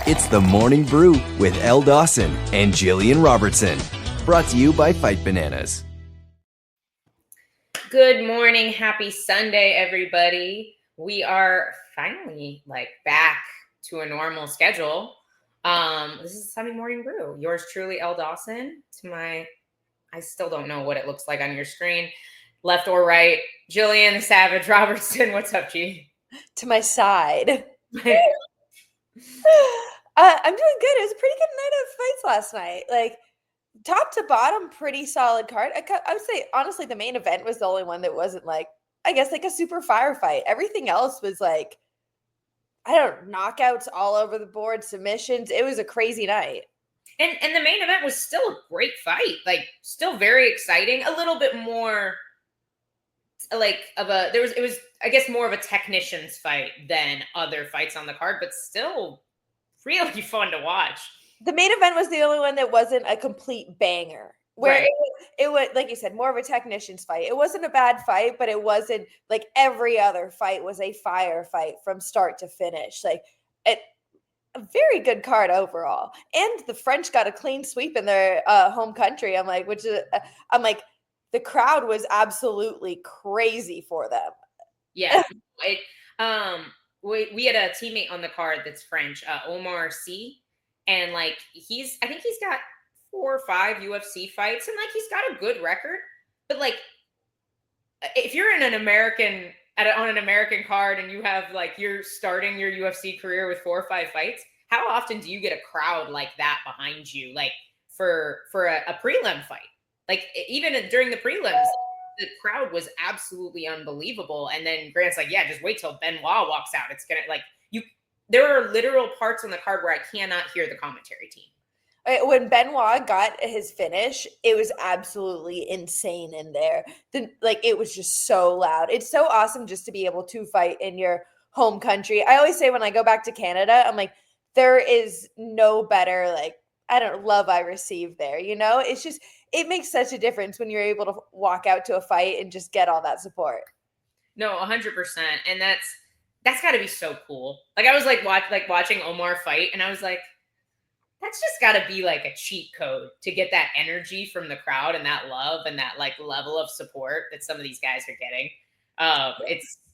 It's the Morning Brew with Elle Dawson and Gillian Robertson. Brought to you by Fight Bananas. Good morning. Happy Sunday, everybody. We are finally back to a normal schedule. This is Sunday Morning Brew. Yours truly, Elle Dawson. I still don't know what it looks like on your screen. Left or right, Gillian the Savage Robertson. What's up, G? To my side. I'm doing good. It was a pretty good night of fights last night. Like top to bottom, pretty solid card. I would say honestly, the main event was the only one that wasn't a super firefight. Everything else was knockouts all over the board, submissions. It was a crazy night. And the main event was still a great fight. Still very exciting. A little bit more it was I guess more of a technician's fight than other fights on the card, but still really fun to watch. The main event was the only one that wasn't a complete banger. Where right. it was, like you said, more of a technician's fight. It wasn't a bad fight, but it wasn't like every other fight was a firefight from start to finish. A very good card overall. And the French got a clean sweep in their home country. The crowd was absolutely crazy for them. Yeah. We had a teammate on the card that's French, Omar C. And I think he's got 4 or 5 UFC fights, and he's got a good record. But if you're in on an American card and you have you're starting your UFC career with 4 or 5 fights, how often do you get a crowd like that behind you, for a prelim fight? Even during the prelims, the crowd was absolutely unbelievable. And then Grant's just wait till Benoit walks out. It's gonna there are literal parts on the card where I cannot hear the commentary team. When Benoit got his finish, it was absolutely insane in there. It was just so loud. It's so awesome just to be able to fight in your home country. I always say when I go back to Canada, I'm there is no better love I receive there. It's just, it makes such a difference when you're able to walk out to a fight and just get all that support. No, 100%. And that's got to be so cool. I was watching Omar fight, and I was that's just got to be a cheat code to get that energy from the crowd and that love and that level of support that some of these guys are getting.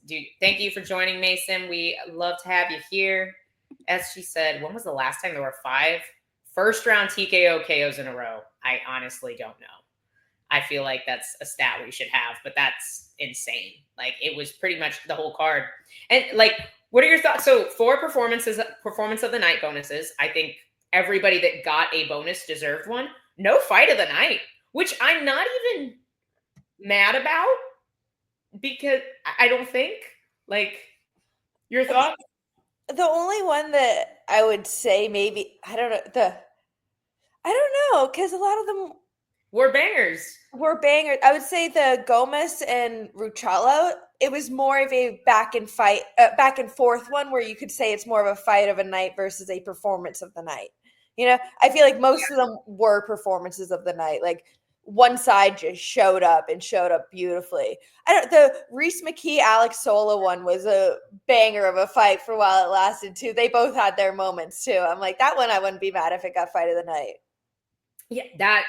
Dude, thank you for joining, Mason. We love to have you here. As she said, when was the last time there were 5 first round TKO KOs in a row? I honestly don't know. I feel like that's a stat we should have, but that's insane. It was pretty much the whole card. And what are your thoughts? So 4 performance of the night bonuses. I think everybody that got a bonus deserved one. No fight of the night, which I'm not even mad about, because I don't think your thoughts. The only one that I would say maybe, I don't know, because a lot of them were bangers. I would say the Gomez and Ruchala, it was more of a back and forth one where you could say it's more of a fight of a night versus a performance of the night. I feel most of them were performances of the night. One side just showed up beautifully. The Reese McKee, Alex Sola one was a banger of a fight for while it lasted too. They both had their moments too. I'm that one I wouldn't be mad if it got fight of the night. Yeah, that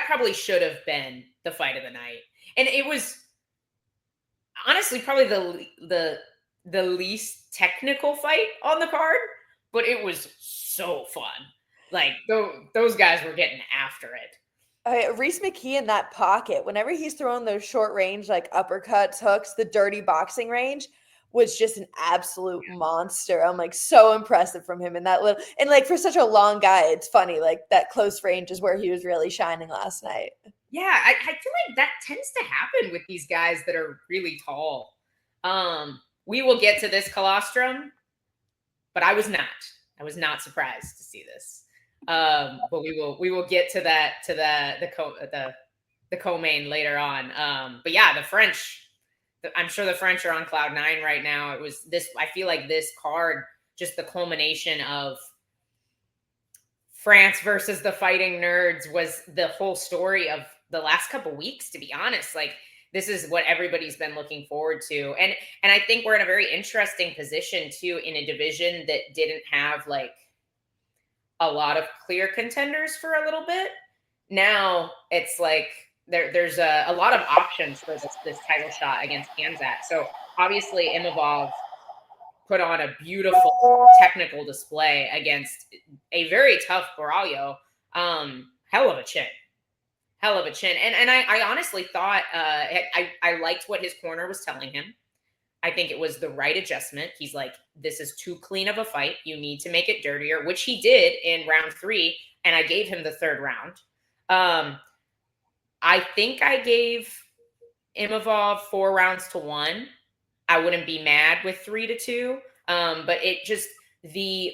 probably should have been the fight of the night. And it was honestly probably the least technical fight on the card, but it was so fun. Those guys were getting after it. Reese McKee in that pocket, whenever he's throwing those short range, uppercuts, hooks, the dirty boxing range was just an absolute monster. I'm so impressive from him in that little, and for such a long guy, it's funny, that close range is where he was really shining last night. Yeah. I feel that tends to happen with these guys that are really tall. We will get to this colostrum, but I was not surprised to see this. But we will get to the co-main later on. But yeah, the French, I'm sure the French are on cloud 9 right now. I feel this card, just the culmination of France versus the Fighting Nerds, was the whole story of the last couple weeks, to be honest. this is what everybody's been looking forward to. And I think we're in a very interesting position too, in a division that didn't have like a lot of clear contenders for a little bit. Now it's like there's a lot of options for this title shot against Kanzat. So obviously Imavov put on a beautiful technical display against a very tough Baralho. Hell of a chin. And I honestly thought I liked what his corner was telling him. I think it was the right adjustment. He's like, this is too clean of a fight. You need to make it dirtier, which he did in round 3. And I gave him the 3rd round. I think I gave Imavov 4 rounds to 1. I wouldn't be mad with 3-2. But it just the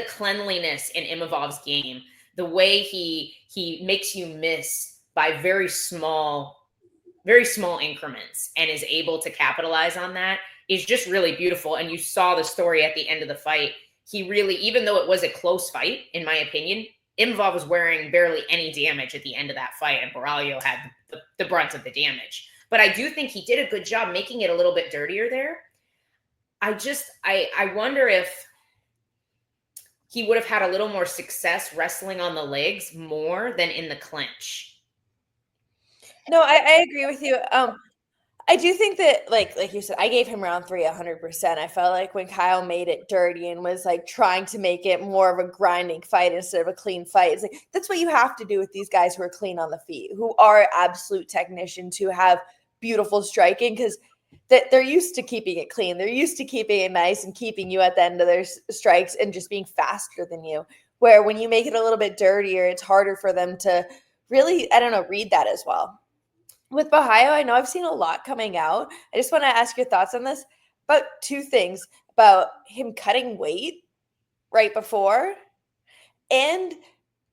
cleanliness in Imavov's game, the way he makes you miss by very small increments and is able to capitalize on that is just really beautiful. And you saw the story at the end of the fight. He really, even though it was a close fight, in my opinion, Imavov was wearing barely any damage at the end of that fight, and Baralho had the brunt of the damage. But I do think he did a good job making it a little bit dirtier there. I wonder if he would have had a little more success wrestling on the legs more than in the clinch. No, I agree with you. I do think that, like you said, I gave him round 3 100%. I felt like when Kyle made it dirty and was like trying to make it more of a grinding fight instead of a clean fight, it's like that's what you have to do with these guys who are clean on the feet, who are absolute technicians, who have beautiful striking, because they're used to keeping it clean. They're used to keeping it nice and keeping you at the end of their strikes and just being faster than you. Where when you make it a little bit dirtier, it's harder for them to really, read that as well. With Bahio, I know I've seen a lot coming out. I just want to ask your thoughts on this. About 2 things about him cutting weight right before, and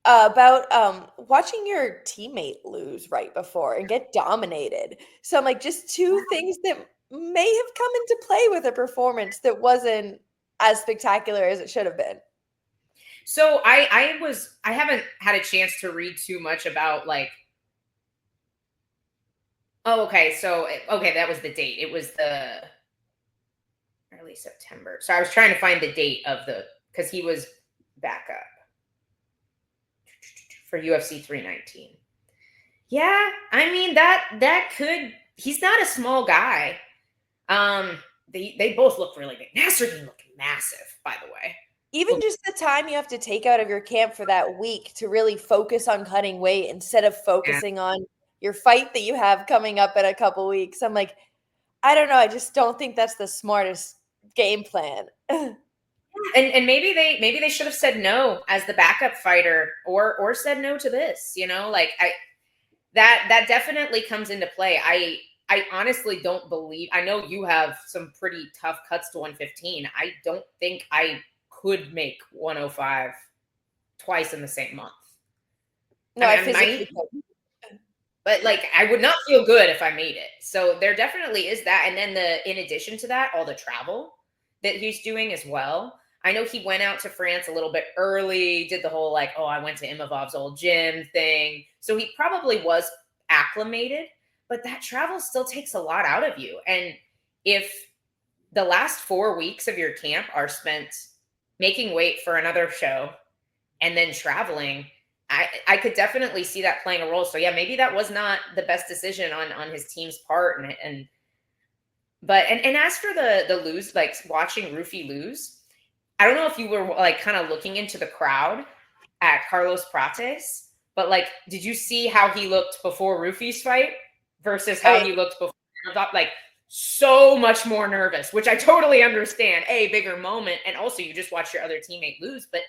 about watching your teammate lose right before and get dominated. So I'm like, just 2 things that may have come into play with a performance that wasn't as spectacular as it should have been. So I haven't had a chance to read too much about like. Oh, okay. So, that was the date. It was the early September. So I was trying to find the date of because he was back up for UFC 319. Yeah, I mean that could. He's not a small guy. They both look really big. Nasruddin looked massive, by the way. Even just the time you have to take out of your camp for that week to really focus on cutting weight instead of focusing on your fight that you have coming up in a couple weeks. I'm like, I don't know. I just don't think that's the smartest game plan. And maybe they should have said no as the backup fighter, or said no to this. Like that definitely comes into play. I honestly don't believe. I know you have some pretty tough cuts to 115. I don't think I could make 105 twice in the same month. No, I physically couldn't. But like, I would not feel good if I made it. So there definitely is that. And then in addition to that, all the travel that he's doing as well. I know he went out to France a little bit early, did the whole like, I went to Imavov's old gym thing. So he probably was acclimated, but that travel still takes a lot out of you. And if the last 4 weeks of your camp are spent making weight for another show and then traveling, I could definitely see that playing a role. So yeah, maybe that was not the best decision on his team's part. And as for the lose, like watching Rufi lose, I don't know if you were like kind of looking into the crowd at Carlos Prates, but like, did you see how he looked before Rufi's fight versus how he looked before? Like so much more nervous, which I totally understand. Bigger moment. And also you just watch your other teammate lose, but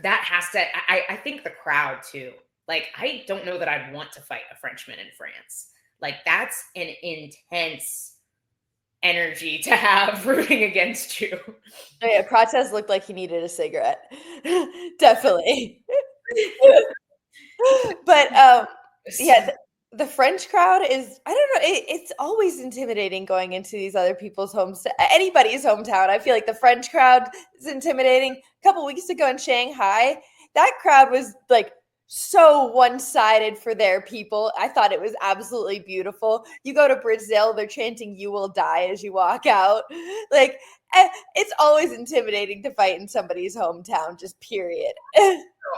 that has to, I think the crowd too. Like, I don't know that I'd want to fight a Frenchman in France. Like, that's an intense energy to have rooting against you. Oh, yeah, Prates looked like he needed a cigarette. Definitely. But yeah, the French crowd is, I don't know, it's always intimidating going into these other people's homes, anybody's hometown. I feel like the French crowd is intimidating. A couple weeks ago in Shanghai, that crowd was like so one-sided for their people. I thought it was absolutely beautiful. You go to Brazil, they're chanting "You will die" as you walk out. Like, it's always intimidating to fight in somebody's hometown, just period.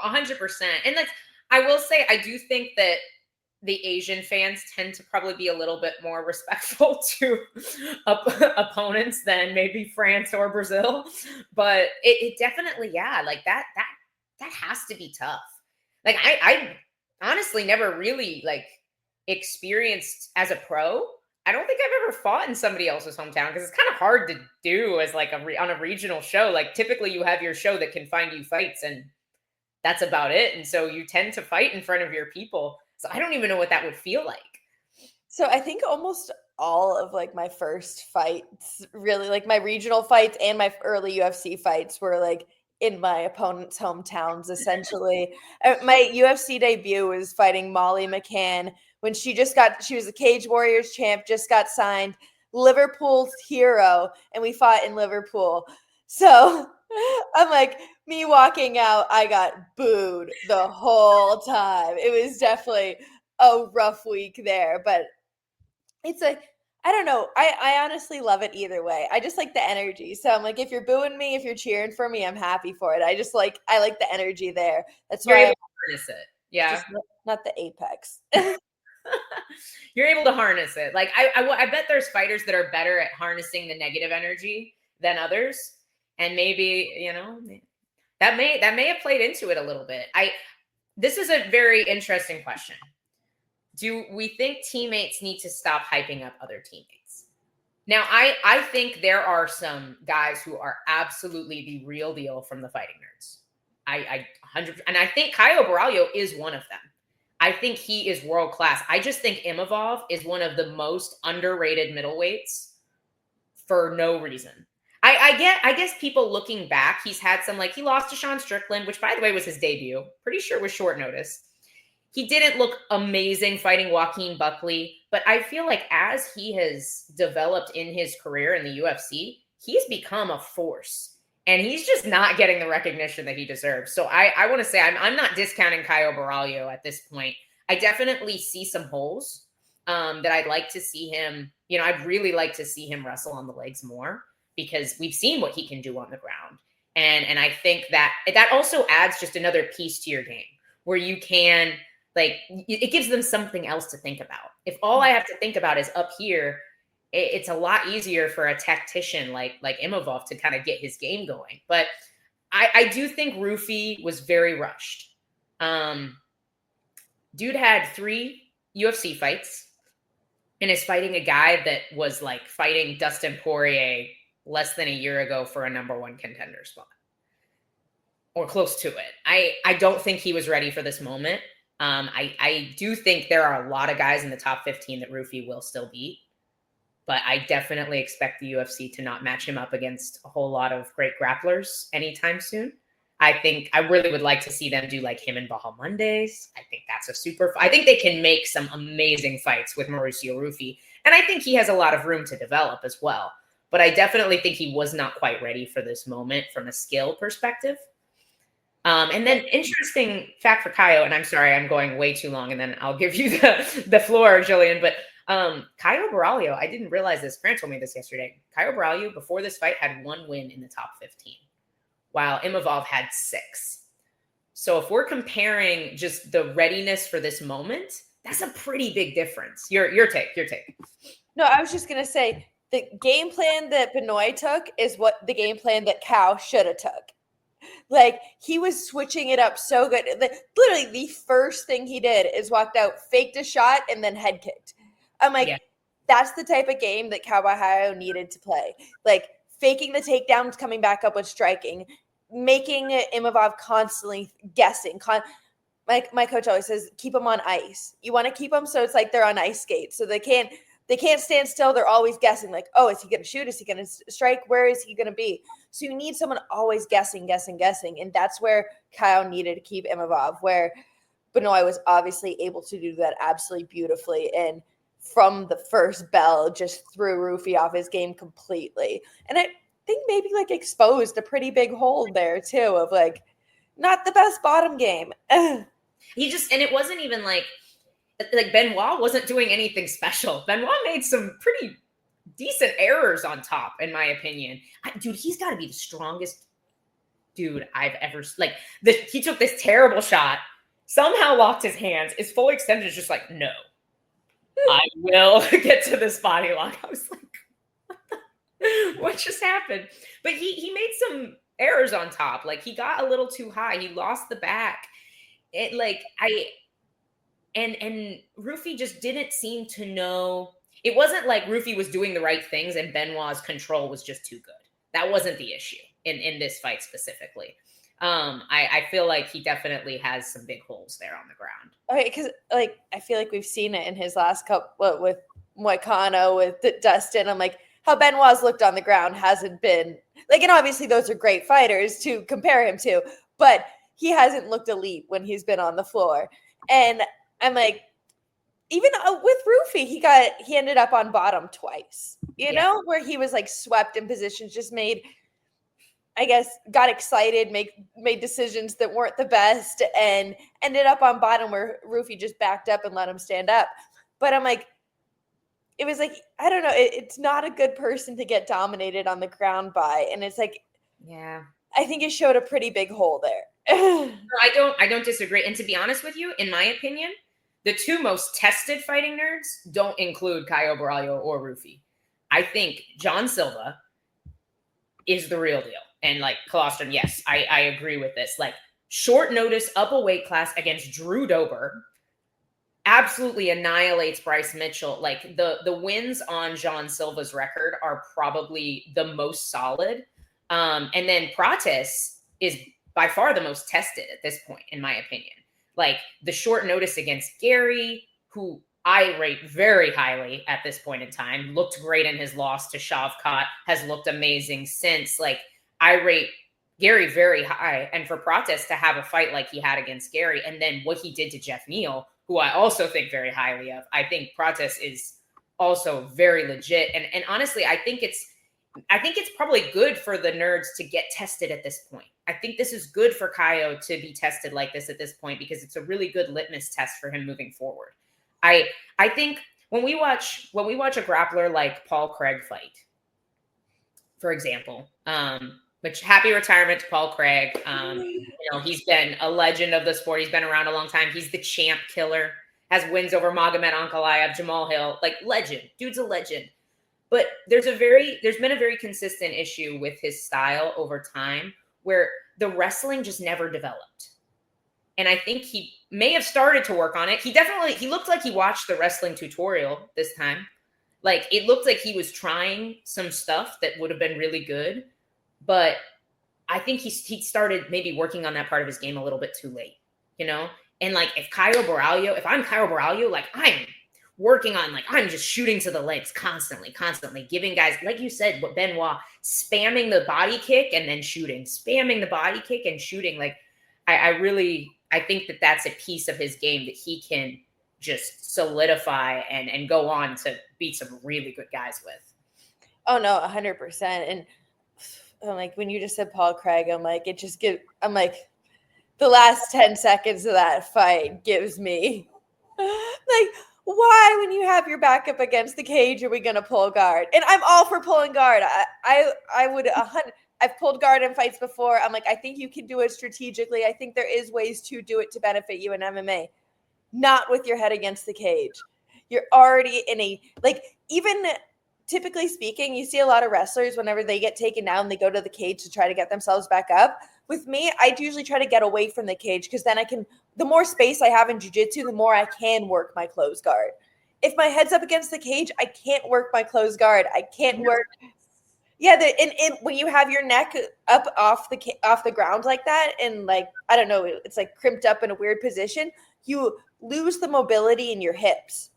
100%. And I will say, I do think that the Asian fans tend to probably be a little bit more respectful to opponents than maybe France or Brazil. But it definitely, yeah, like that has to be tough. Like I honestly never really like experienced as a pro. I don't think I've ever fought in somebody else's hometown because it's kind of hard to do as like on a regional show. Like typically you have your show that can find you fights and that's about it. And so you tend to fight in front of your people. So I don't even know what that would feel like. So I think almost all of like my first fights, really like my regional fights and my early UFC fights were like in my opponent's hometowns, essentially. My UFC debut was fighting Molly McCann when she was a Cage Warriors champ, just got signed, Liverpool's hero, and we fought in Liverpool. So I'm like, me walking out, I got booed the whole time. It was definitely a rough week there, but it's like, I don't know. I honestly love it either way. I just like the energy. So I'm like, if you're booing me, if you're cheering for me, I'm happy for it. I like the energy there. That's You're why able to harness it. Yeah. just not the apex. You're able to harness it. Like I bet there's fighters that are better at harnessing the negative energy than others. And maybe, that may have played into it a little bit. This is a very interesting question. Do we think teammates need to stop hyping up other teammates? Now, I think there are some guys who are absolutely the real deal from the fighting nerds. I 100%, and I think Caio Borralho is one of them. I think he is world class. I just think Imavov is one of the most underrated middleweights for no reason. I guess people looking back, he's had some, like, he lost to Sean Strickland, which by the way was his debut. Pretty sure was short notice. He didn't look amazing fighting Joaquin Buckley, but I feel like as he has developed in his career in the UFC, he's become a force. And he's just not getting the recognition that he deserves. So I want to say I'm not discounting Caio Borralho at this point. I definitely see some holes that I'd like to see him. I'd really like to see him wrestle on the legs more because we've seen what he can do on the ground. And I think that also adds just another piece to your game where you can, like, it gives them something else to think about. If all I have to think about is up here, it's a lot easier for a tactician like Imavov to kind of get his game going. But I do think Rufi was very rushed. Dude had 3 UFC fights and is fighting a guy that was like fighting Dustin Poirier less than a year ago for a number 1 contender spot or close to it. I don't think he was ready for this moment. I do think there are a lot of guys in the top 15 that Rufi will still beat. But I definitely expect the UFC to not match him up against a whole lot of great grapplers anytime soon. I think I really would like to see them do like him and Bahamondes. I think that's I think they can make some amazing fights with Mauricio Rufi. And I think he has a lot of room to develop as well. But I definitely think he was not quite ready for this moment from a skill perspective. And then interesting fact for Caio, and I'm sorry, I'm going way too long, and then I'll give you the floor, Gillian, but Caio Borralho, I didn't realize this. Grant told me this yesterday. Caio Borralho, before this fight, had 1 win in the top 15, while Imavov had 6. So if we're comparing just the readiness for this moment, that's a pretty big difference. Your take. No, I was just going to say the game plan that Benoit took is what the game plan that Cao should have took. Like, he was switching it up so good. Literally, the first thing he did is walked out, faked a shot, and then head kicked. I'm like, That's the type of game that Caio Borralho needed to play. Like, faking the takedowns, coming back up with striking, making Imavov constantly guessing. My coach always says, keep them on ice. You want to keep them so it's like they're on ice skates. So they can't stand still. They're always guessing, like, oh, is he going to shoot? Is he going to strike? Where is he going to be? So you need someone always guessing. And that's where Caio needed to keep Imavov, where Benoit was obviously able to do that absolutely beautifully. And from the first bell, just threw Rufi off his game completely. And I think maybe like exposed a pretty big hole there too of like not the best bottom game. And it wasn't even like Benoit wasn't doing anything special. Benoit made some pretty decent errors on top, in my opinion. Dude, he's got to be the strongest dude I've ever, like, he took this terrible shot, somehow locked his hands, is fully extended, is just like, no, I will get to this body lock. I was like, what just happened? But he made some errors on top. Like, he got a little too high. He lost the back. And Rufy just didn't seem to know. It wasn't like Rufy was doing the right things and Benoit's control was just too good. That wasn't the issue in this fight specifically. I feel like he definitely has some big holes there on the ground. Okay, because like I feel like we've seen it in his last couple with Moicano, with Dustin. I'm like, how Benoit's looked on the ground hasn't been like, and obviously those are great fighters to compare him to, but he hasn't looked elite when he's been on the floor. And I'm like, even with Rufy, he ended up on bottom twice, you know, where he was like swept in positions, just made, I guess, got excited, made decisions that weren't the best, and ended up on bottom where Rufy just backed up and let him stand up. But I'm like, it was like, I don't know, it's not a good person to get dominated on the ground by. And it's like, yeah, I think it showed a pretty big hole there. I don't disagree. And to be honest with you, in my opinion, the two most tested fighting nerds don't include Caio Borralho or Rufy. I think John Silva is the real deal. And like Colostrum, yes, I agree with this. Like, short notice, up a weight class against Drew Dober, absolutely annihilates Bryce Mitchell. Like, the wins on John Silva's record are probably the most solid. And then Prates is by far the most tested at this point, in my opinion. Like, the short notice against Gary, who I rate very highly at this point in time, looked great in his loss to Shavkat, has looked amazing since. Like, I rate Gary very high. And for Prates to have a fight like he had against Gary, and then what he did to Jeff Neal, who I also think very highly of, I think Prates is also very legit. And honestly, I think it's probably good for the nerds to get tested at this point. I think this is good for Caio to be tested like this at this point, because it's a really good litmus test for him moving forward. I think when we watch a grappler like Paul Craig fight, for example, which happy retirement to Paul Craig. He's been a legend of the sport. He's been around a long time. He's the champ killer, has wins over Magomed Ankalaev, Jamal Hill, like legend. Dude's a legend. But there's been a very consistent issue with his style over time where the wrestling just never developed. And I think he may have started to work on it. He looked like he watched the wrestling tutorial this time. Like, it looked like he was trying some stuff that would have been really good. But I think he started maybe working on that part of his game a little bit too late, you know? And like, if I'm Caio Borralho, like, I'm working on, like, I'm just shooting to the legs constantly, giving guys, like you said, what Benoit, spamming the body kick and then shooting, spamming the body kick and shooting. Like, I think that that's a piece of his game that he can just solidify and go on to beat some really good guys with. Oh no, 100%. And I'm like, when you just said Paul Craig, I'm like, I'm like, the last 10 seconds of that fight gives me like, why, when you have your back up against the cage, are we going to pull guard? And I'm all for pulling guard. I would, I've pulled guard in fights before. I'm like, I think you can do it strategically. I think there is ways to do it to benefit you in MMA, not with your head against the cage. You're already in a, like, even typically speaking, you see a lot of wrestlers, whenever they get taken down, they go to the cage to try to get themselves back up. With me, I usually try to get away from the cage, because then the more space I have in jiu-jitsu, the more I can work my closed guard. If my head's up against the cage, I can't work my closed guard. I can't work. Yeah, when you have your neck up off the ground like that, and like, I don't know, it's like crimped up in a weird position, you lose the mobility in your hips.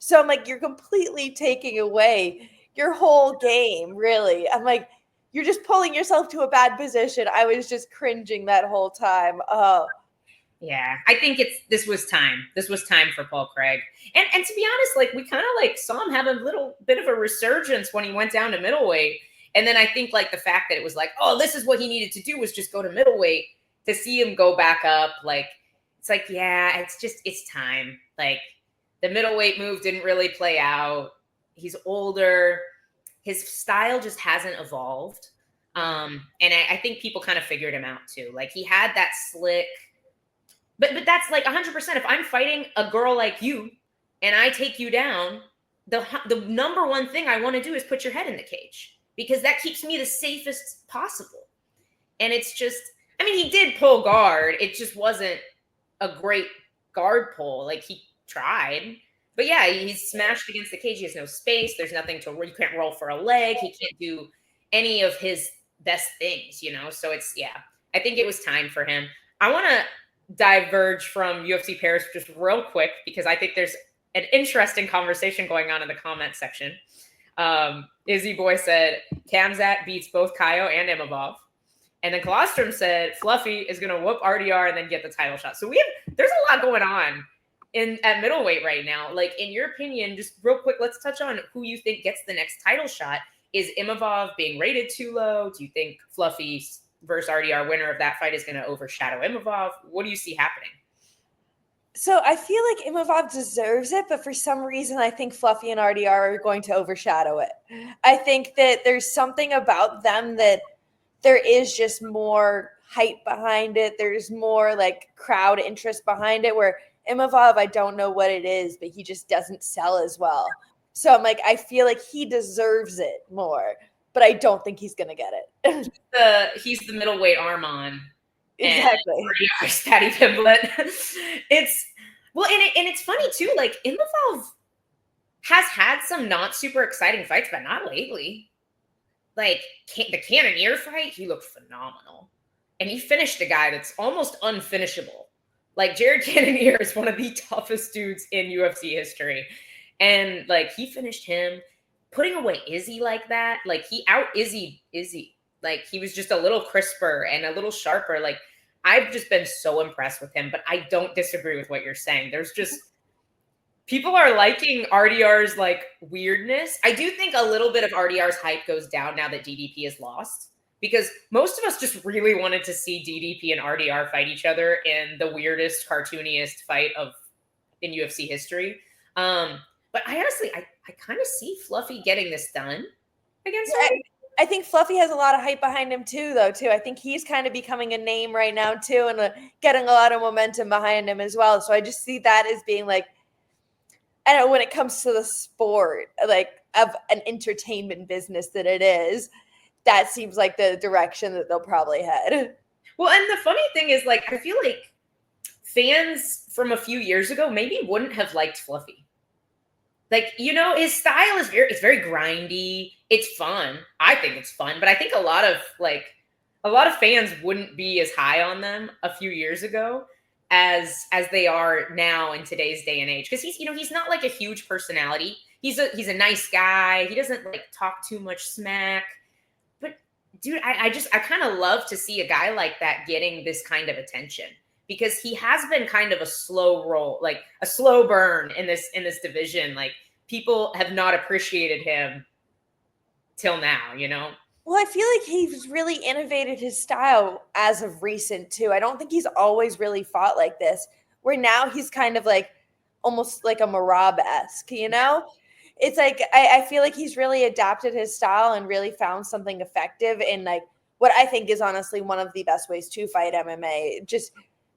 So I'm like, you're completely taking away your whole game, really. I'm like, you're just pulling yourself to a bad position. I was just cringing that whole time. Oh. Yeah, I think this was time. This was time for Paul Craig. And to be honest, like, we kind of like saw him have a little bit of a resurgence when he went down to middleweight. And then I think like the fact that it was like, oh, this is what he needed to do was just go to middleweight, to see him go back up. Like, it's like, yeah, it's time. Like the middleweight move didn't really play out. He's older. His style just hasn't evolved. And I think people kind of figured him out too. Like he had that slick, but that's like 100%. If I'm fighting a girl like you and I take you down, the number one thing I want to do is put your head in the cage because that keeps me the safest possible. And it's just, I mean, he did pull guard. It just wasn't a great guard pull. Like he tried, but yeah, he's smashed against the cage. He has no space. There's nothing to, you can't roll for a leg. He can't do any of his best things, you know? So it's, yeah, I think it was time for him. I want to diverge from UFC Paris just real quick because I think there's an interesting conversation going on in the comment section. Izzy Boy said, Khamzat beats both Kaio and Imavov. And then Colostrum said, Fluffy is going to whoop RDR and then get the title shot. So there's a lot going on at middleweight right now. Like, in your opinion, just real quick, let's touch on who you think gets the next title shot. Is Imavov being rated too low? Do you think Fluffy versus RDR winner of that fight is going to overshadow Imavov? What do you see happening? So I feel like Imavov deserves it, but for some reason, I think Fluffy and RDR are going to overshadow it. I think that there's something about them that there is just more hype behind it. There's more like crowd interest behind it, where Imavov, I don't know what it is, but he just doesn't sell as well. So I'm like, I feel like he deserves it more, but I don't think he's going to get it. He's the middleweight Armon. Exactly. Statty Pimblett. It's well, and it's funny too. Like Imavov has had some not super exciting fights, but not lately. Like the Cannonier fight, he looked phenomenal, and he finished a guy that's almost unfinishable. Like Jared Cannonier is one of the toughest dudes in UFC history, and like he finished him, putting away Izzy like that. Like he out Izzy. Like he was just a little crisper and a little sharper. Like I've just been so impressed with him, but I don't disagree with what you're saying. There's just people are liking RDR's like weirdness. I do think a little bit of RDR's hype goes down now that DDP is lost, because most of us just really wanted to see DDP and RDR fight each other in the weirdest, cartooniest fight in UFC history. But I honestly, I kind of see Fluffy getting this done against him. I think Fluffy has a lot of hype behind him too, though, I think he's kind of becoming a name right now, too, and getting a lot of momentum behind him as well. So I just see that as being like, I don't know, when it comes to the sport, like of an entertainment business that it is, that seems like the direction that they'll probably head. Well, and the funny thing is, like, I feel like fans from a few years ago maybe wouldn't have liked Fluffy. Like, you know, his style is very grindy. It's fun. I think it's fun, but I think a lot of fans wouldn't be as high on them a few years ago as they are now in today's day and age. Because he's not like a huge personality. He's a nice guy. He doesn't like talk too much smack. But dude, I kind of love to see a guy like that getting this kind of attention, because he has been kind of a slow roll, like a slow burn in this division. Like people have not appreciated him till now, you know? Well, I feel like he's really innovated his style as of recent too. I don't think he's always really fought like this, where now he's kind of like almost like a Marab-esque, you know? It's like, I feel like he's really adapted his style and really found something effective in like what I think is honestly one of the best ways to fight MMA. Just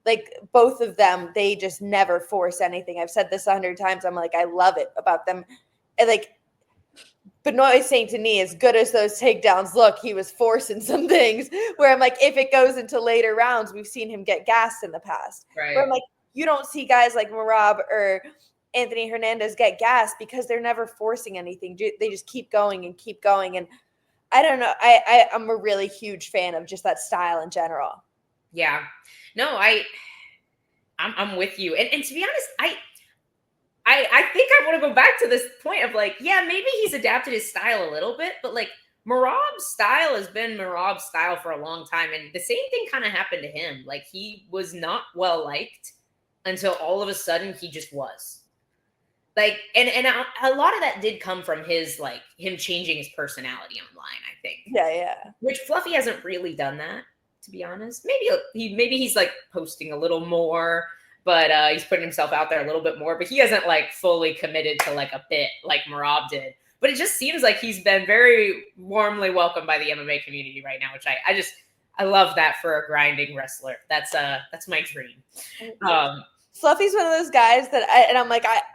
like both of them, they just never force anything. I've said this 100 times. I'm like, I love it about them. And like, Benoit is saying to me, as good as those takedowns look, he was forcing some things where I'm like, if it goes into later rounds, we've seen him get gassed in the past. Right. Where I'm like, you don't see guys like Marab or Anthony Hernandez get gassed because they're never forcing anything. They just keep going and keep going. And I don't know. I'm a really huge fan of just that style in general. Yeah. No, I'm with you. And to be honest, I think I want to go back to this point of like, yeah, maybe he's adapted his style a little bit, but like Marab's style has been Marab's style for a long time. And the same thing kind of happened to him. Like he was not well liked until all of a sudden he just was. Like, and a lot of that did come from him changing his personality online, I think. Yeah. Which Fluffy hasn't really done that, to be honest. Maybe he's like posting a little more. but he's putting himself out there a little bit more. But he hasn't like fully committed to like a bit like Merab did. But it just seems like he's been very warmly welcomed by the MMA community right now, which I love that for a grinding wrestler. That's my dream. Fluffy's one of those guys that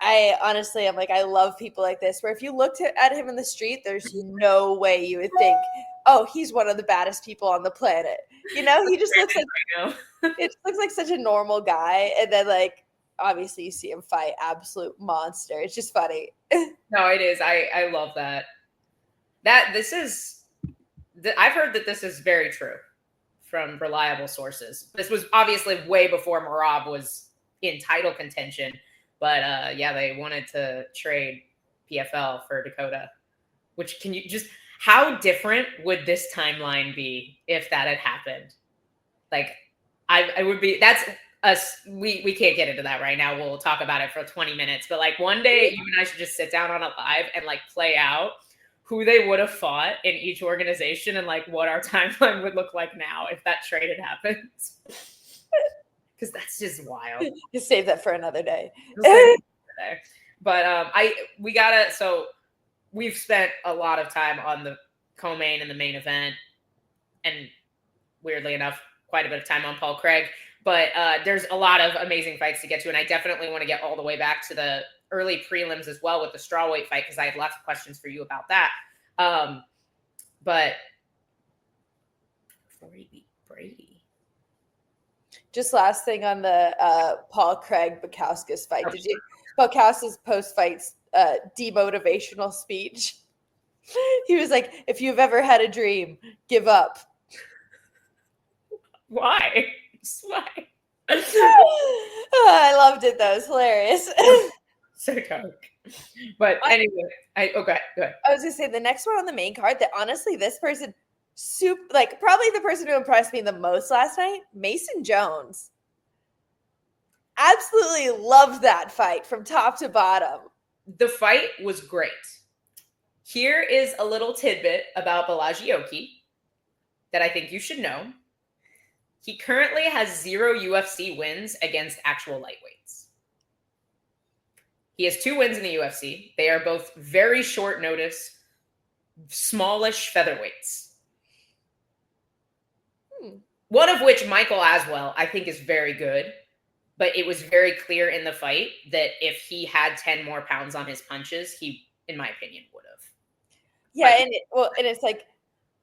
I honestly, I'm like, I love people like this, where if you looked at him in the street, there's no way you would think, oh, he's one of the baddest people on the planet. You know, he just looks like, it looks like such a normal guy. And then like, obviously you see him fight, absolute monster. It's just funny. No, it is. I love that. I've heard that this is very true from reliable sources. This was obviously way before Merab was in title contention, but they wanted to trade PFL for Dakota, which how different would this timeline be if that had happened? Like I would be, that's us. We can't get into that right now. We'll talk about it for 20 minutes, but like one day you and I should just sit down on a live and like play out who they would have fought in each organization and like what our timeline would look like now if that trade had happened. Because that's just wild. You save that for another day. But so we've spent a lot of time on the co-main and the main event, and weirdly enough, quite a bit of time on Paul Craig. But there's a lot of amazing fights to get to, and I definitely want to get all the way back to the early prelims as well with the strawweight fight, because I had lots of questions for you about that. But before we beat Brady. Just last thing on the Paul Craig Bukowskis fight. Did you Bukowskis post-fight demotivational speech? He was like, if you've ever had a dream, give up. Why? Why? I loved it though. It's hilarious. So dark. But anyway, go ahead. I was gonna say the next one on the main card that honestly this person probably the person who impressed me the most last night, Mason Jones. Absolutely loved that fight from top to bottom. The fight was great. Here is a little tidbit about Balaji Oki that I think you should know. He currently has 0 UFC wins against actual lightweights. He has 2 wins in the UFC. They are both very short notice, smallish featherweights. One of which, Michael Aswell, I think is very good. But it was very clear in the fight that if he had 10 more pounds on his punches, he, in my opinion, would have. Yeah, and it's like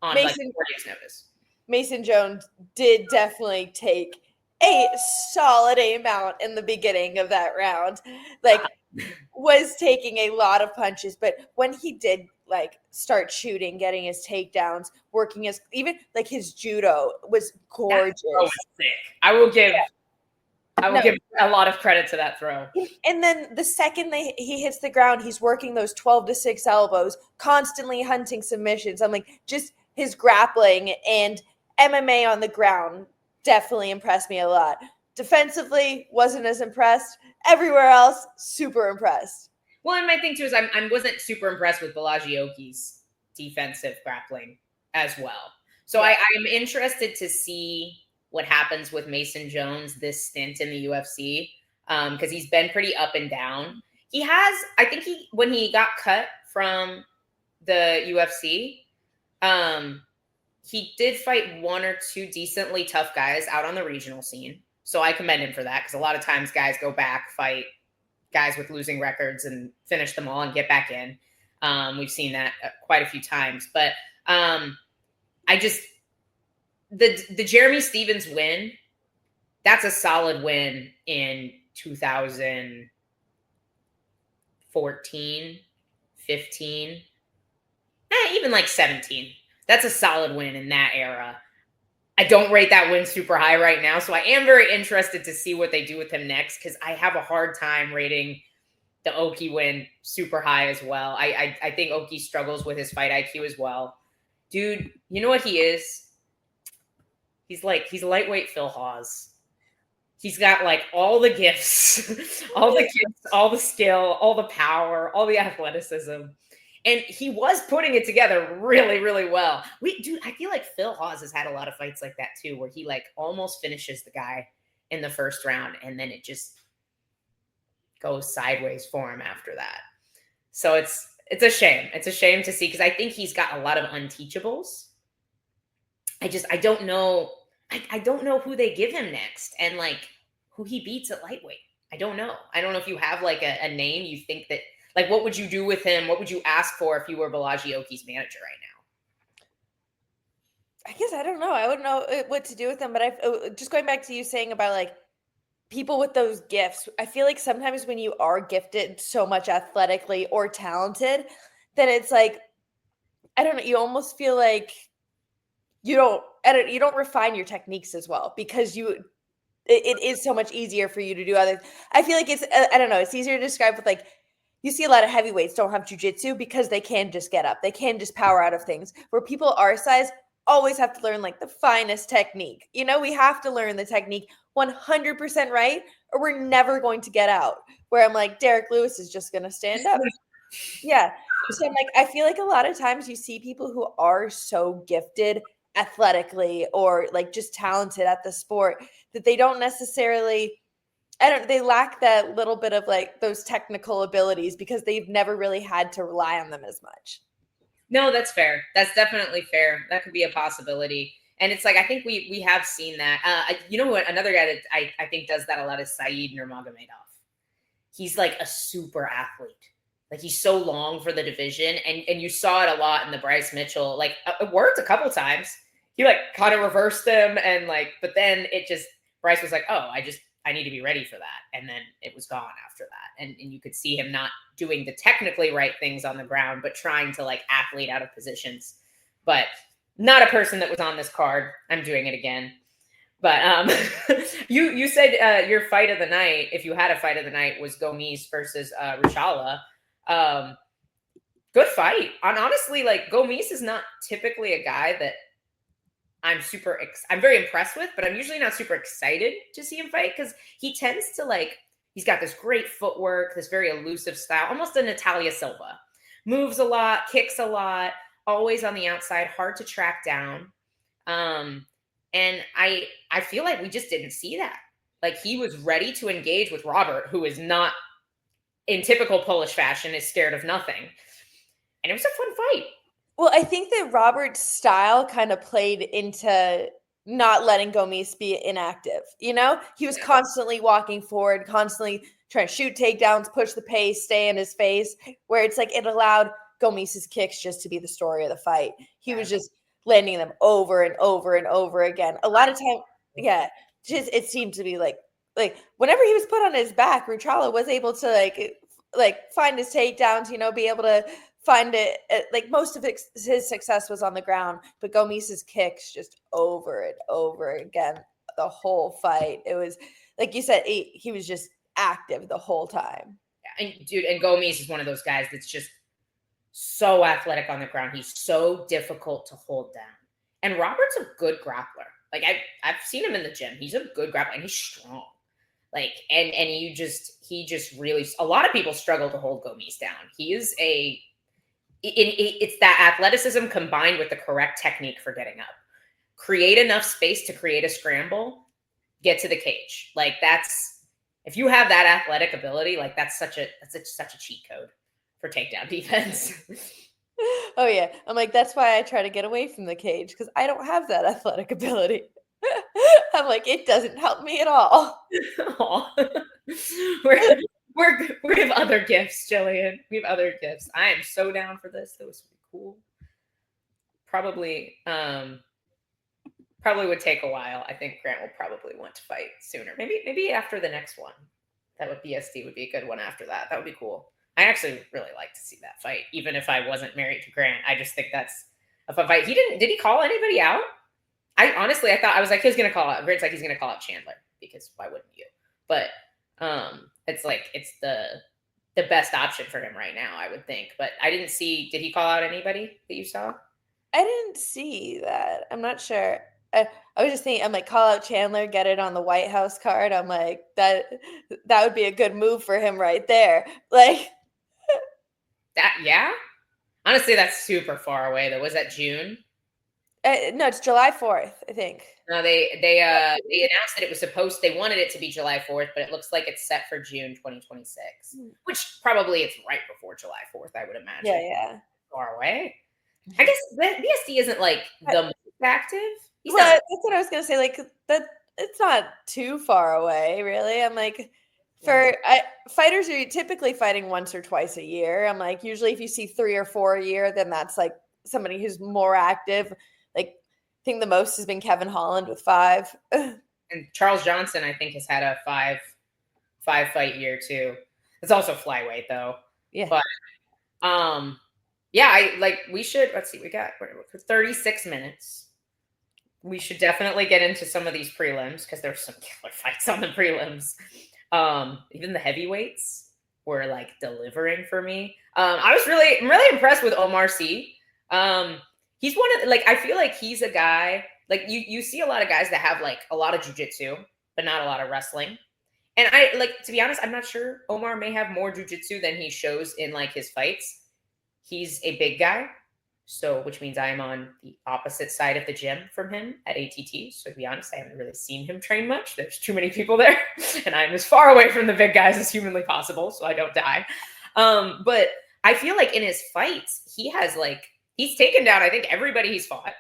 on Mason, like 4 days' notice. Mason Jones did definitely take a solid amount in the beginning of that round. Like, was taking a lot of punches, but when he did like start shooting, getting his takedowns, working his judo was gorgeous. That was sick. I will give a lot of credit to that throw. And then the second he hits the ground, he's working those 12-6 elbows, constantly hunting submissions. I'm like, just his grappling and MMA on the ground definitely impressed me a lot. Defensively, wasn't as impressed. Everywhere else, super impressed. Well, and my thing too is I wasn't super impressed with Balaji Oki's defensive grappling as well. So yeah. I'm interested to see what happens with Mason Jones this stint in the UFC, because he's been pretty up and down. He has, I think when he got cut from the UFC, he did fight 1 or 2 decently tough guys out on the regional scene. So I commend him for that, because a lot of times guys go back, fight guys with losing records and finish them all and get back in. We've seen that quite a few times. But the Jeremy Stevens win, that's a solid win in 2014, 15, even like 17. That's a solid win in that era. I don't rate that win super high right now, so I am very interested to see what they do with him next, because I have a hard time rating the Oki win super high as well. I think Oki struggles with his fight IQ as well. Dude, you know what he is? He's lightweight Phil Hawes. He's got like all the gifts, all the skill, all the power, all the athleticism. And he was putting it together really, really well. I feel like Phil Hawes has had a lot of fights like that too, where he like almost finishes the guy in the first round, and then it just goes sideways for him after that. So it's a shame. It's a shame to see, because I think he's got a lot of unteachables. I don't know. I don't know who they give him next, and like who he beats at lightweight. I don't know. I don't know if you have like a name you think that, like, what would you do with him? What would you ask for if you were Balaji Oki's manager right now? I guess I don't know. I wouldn't know what to do with them. But just going back to you saying about like people with those gifts, I feel like sometimes when you are gifted so much athletically or talented, then it's like, I don't know, you almost feel like you don't refine your techniques as well, because it is so much easier for you to do other. I feel like it's, I don't know, it's easier to describe with like, you see a lot of heavyweights don't have jujitsu because they can just get up. They can just power out of things, where people our size always have to learn like the finest technique. You know, we have to learn the technique 100% right, or we're never going to get out. Where I'm like, Derek Lewis is just going to stand up. Yeah. So I'm like, I feel like a lot of times you see people who are so gifted athletically or like just talented at the sport that they don't necessarily, they lack that little bit of like those technical abilities because they've never really had to rely on them as much. No, that's fair. That's definitely fair. That could be a possibility. And it's like, I think we have seen that. You know what? Another guy that I think does that a lot is Said Nurmagomedov. He's like a super athlete. Like, he's so long for the division. And you saw it a lot in the Bryce Mitchell. Like, it worked a couple times. He like kind of reversed them, and like, but then it just, Bryce was like, oh, I need to be ready for that. And then it was gone after that. And you could see him not doing the technically right things on the ground, but trying to like athlete out of positions. But not a person that was on this card. I'm doing it again. But you said your fight of the night, if you had a fight of the night, was Gomis versus Ruchala. Good fight. And honestly, like, Gomis is not typically a guy that I'm very impressed with, but I'm usually not super excited to see him fight, because he tends to like, he's got this great footwork, this very elusive style, almost a Natalia Silva. Moves a lot, kicks a lot, always on the outside, hard to track down. And I feel like we just didn't see that. Like, he was ready to engage with Robert, who is not, in typical Polish fashion, is scared of nothing. And it was a fun fight. Well, I think that Robert's style kind of played into not letting Gomis be inactive. You know, he was constantly walking forward, constantly trying to shoot takedowns, push the pace, stay in his face, where it's like it allowed Gomis's kicks just to be the story of the fight. He was just landing them over and over and over again. A lot of time, just it seemed to be like whenever he was put on his back, Ruchala was able to like find his takedowns, you know, be able to find it. Like, most of his success was on the ground, but Gomis's kicks just over and over again the whole fight. It was like you said, he was just active the whole time. Yeah, and Gomis is one of those guys that's just so athletic on the ground. He's so difficult to hold down. And Robert's a good grappler. Like, I've seen him in the gym. He's a good grappler, and he's strong. Like, and he just really, a lot of people struggle to hold Gomis down. He is it's that athleticism combined with the correct technique for getting up. Create enough space to create a scramble, get to the cage. Like, if you have that athletic ability, like, that's such a cheat code for takedown defense. Oh yeah. I'm like, that's why I try to get away from the cage, because I don't have that athletic ability. I'm like, it doesn't help me at all. We have other gifts, Gillian. We have other gifts. I am so down for this. That was cool. Probably would take a while. I think Grant will probably want to fight sooner. Maybe after the next one. That would BSD would be a good one after that. That would be cool. I actually really like to see that fight, even if I wasn't married to Grant. I just think that's a fun fight. Did he call anybody out? I was like, he's going to call out. Grant's like, he's going to call out Chandler, because why wouldn't you? But it's like, it's the best option for him right now, I would think. But I didn't see, did he call out anybody that you saw? I didn't see that. I'm not sure. I was just thinking, I'm like, call out Chandler, get it on the White House card. I'm like, that would be a good move for him right there. Like, that, yeah. Honestly, that's super far away though. Was that June? No, it's July 4th, I think. No, they announced that it was supposed. They wanted it to be July 4th, but it looks like it's set for June 2026, which probably it's right before July 4th. I would imagine. Yeah. Far away. I guess BSD isn't like the most active. Well, that's what I was gonna say. Like that, it's not too far away, really. I'm like, fighters are typically fighting once or twice a year. I'm like, usually if you see 3 or 4 a year, then that's like somebody who's more active. Like, I think the most has been Kevin Holland with 5. And Charles Johnson, I think, has had a 5 fight year too. It's also flyweight though. Yeah. But yeah, we should, let's see, we got 36 minutes. We should definitely get into some of these prelims because there's some killer fights on the prelims. Even the heavyweights were like delivering for me. I'm really impressed with Omar Sy. He's one of I feel like he's a guy, like you see a lot of guys that have like a lot of jiu-jitsu, but not a lot of wrestling. And to be honest, I'm not sure. Omar may have more jiu-jitsu than he shows in like his fights. He's a big guy, which means I am on the opposite side of the gym from him at ATT. So to be honest, I haven't really seen him train much. There's too many people there, and I'm as far away from the big guys as humanly possible, so I don't die. But I feel like in his fights, he's taken down, I think, everybody he's fought.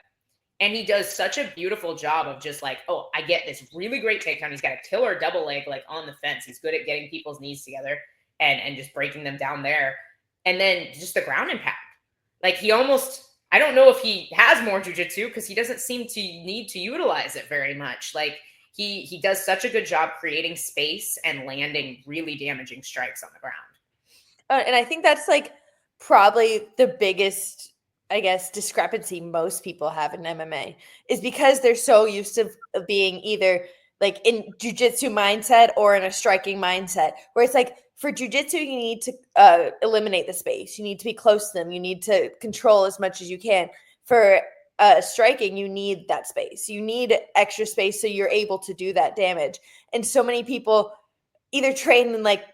And he does such a beautiful job of just like, oh, I get this really great takedown. He's got a killer double leg like on the fence. He's good at getting people's knees together and just breaking them down there. And then just the ground impact. Like I don't know if he has more jiu-jitsu because he doesn't seem to need to utilize it very much. Like he does such a good job creating space and landing really damaging strikes on the ground. And I think that's like probably the biggest, I guess, discrepancy most people have in MMA is because they're so used to being either like in jiu-jitsu mindset or in a striking mindset, where it's like for jiu-jitsu, you need to eliminate the space. You need to be close to them. You need to control as much as you can. For striking, you need that space. You need extra space so you're able to do that damage. And so many people either train in like,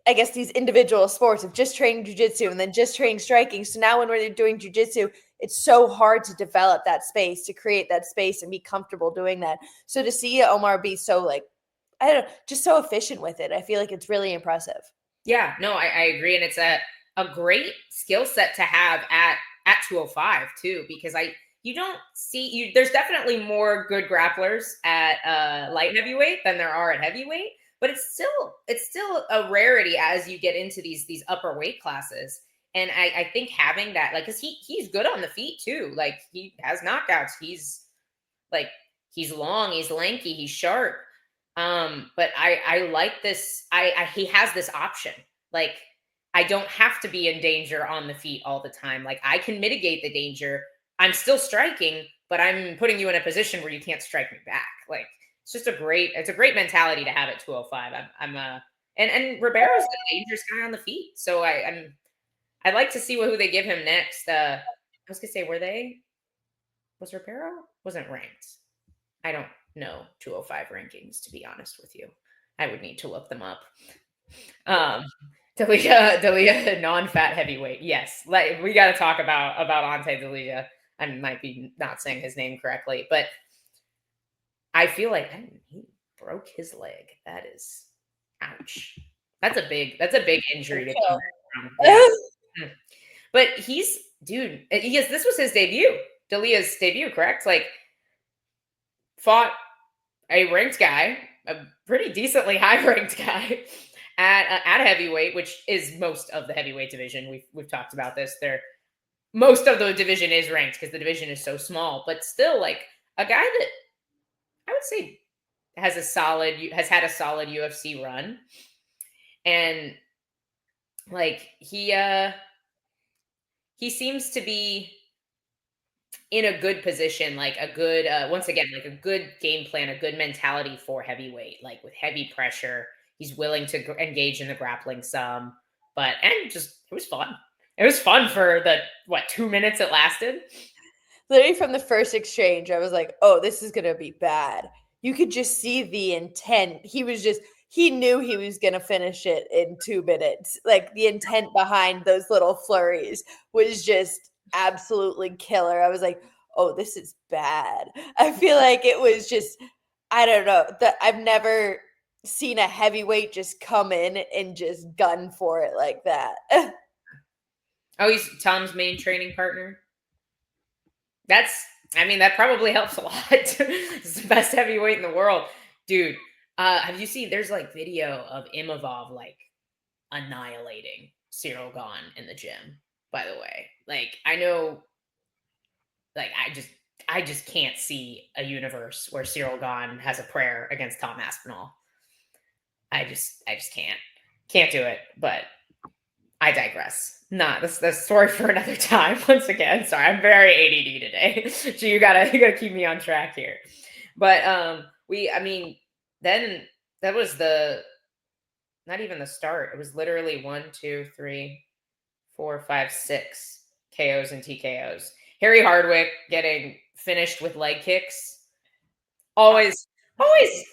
I guess, these individual sports of just training jiu-jitsu and then just training striking. So now when we're doing jiu-jitsu, it's so hard to develop that space, to create that space and be comfortable doing that. So to see Omar be so just so efficient with it, I feel like it's really impressive. Yeah, no, I agree. And it's a great skill set to have at 205 too, because you don't see there's definitely more good grapplers at light heavyweight than there are at heavyweight. But it's still a rarity as you get into these upper weight classes. And I think having that, like, because he's good on the feet too. Like he has knockouts. He's long, he's lanky, he's sharp. But I like this. He has this option. Like I don't have to be in danger on the feet all the time. Like I can mitigate the danger. I'm still striking, but I'm putting you in a position where you can't strike me back. Like it's a great mentality to have at 205. And Ribeiro's a dangerous guy on the feet. So I'd like to see who they give him next. I was gonna say, was Ribeiro wasn't ranked? I don't know 205 rankings, to be honest with you. I would need to look them up. D'Elia, non-fat heavyweight. Yes, we got to talk about Ante D'Elia. I might be not saying his name correctly, but I feel like he broke his leg. That is, ouch. That's a big injury to come from. Yeah. But this was his debut. D'Elia's debut, correct? Like, fought a ranked guy, a pretty decently high ranked guy at heavyweight, which is most of the heavyweight division. We've talked about this. Most of the division is ranked because the division is so small, but still, like, a guy that I would say has had a solid UFC run. And like he seems to be in a good position, like a good once again, like a good game plan, a good mentality for heavyweight, like with heavy pressure. He's willing to engage in the grappling some, it was fun. It was fun for the 2 minutes it lasted. Literally from the first exchange, I was like, oh, this is going to be bad. You could just see the intent. He knew he was going to finish it in 2 minutes. Like the intent behind those little flurries was just absolutely killer. I was like, oh, this is bad. I feel like it was just, I don't know, that I've never seen a heavyweight just come in and just gun for it like that. Oh, he's Tom's main training partner. That probably helps a lot. He's the best heavyweight in the world. Dude, have you seen, there's like video of Imavov like annihilating Cyril Gahn in the gym, by the way. Like, I know, like, I just can't see a universe where Cyril Gahn has a prayer against Tom Aspinall. I just can't do it, but I digress. That's the story for another time. Once again, sorry, I'm very ADD today. So you gotta keep me on track here. But then that was not even the start. It was literally 1, 2, 3, 4, 5, 6 KOs and TKOs. Harry Hardwick getting finished with leg kicks. Always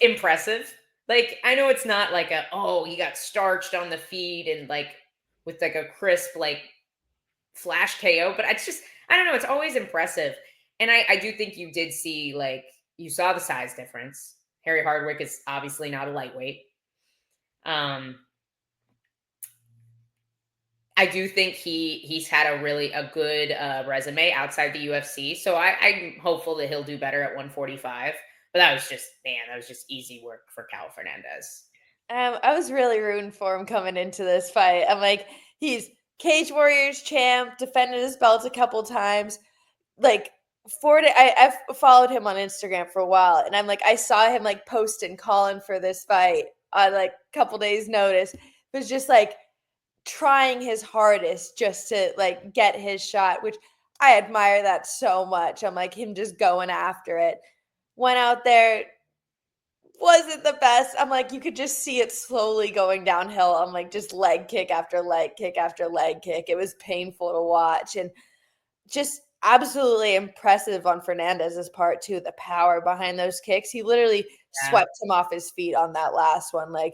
impressive. Like, I know it's not like he got starched on the feet and like with like a crisp like flash KO, but I don't know, it's always impressive. And I do think you did see, like, you saw the size difference. Harry Hardwick is obviously not a lightweight. I do think he's had a good resume outside the UFC. So I'm hopeful that he'll do better at 145. But that was just easy work for Cal Fernandez. I was really rooting for him coming into this fight. I'm like, he's Cage Warriors champ, defended his belt a couple times. Like, I've followed him on Instagram for a while, and I'm like, I saw him like post and calling for this fight on like a couple days' notice. It was just like trying his hardest just to like get his shot, which I admire that so much. I'm like, him just going after it. Went out there, wasn't the best. I'm like, you could just see it slowly going downhill. I'm like, just leg kick after leg kick after leg kick. It was painful to watch, and just absolutely impressive on Fernandez's part too. The power behind those kicks. He literally swept him off his feet on that last one. Like,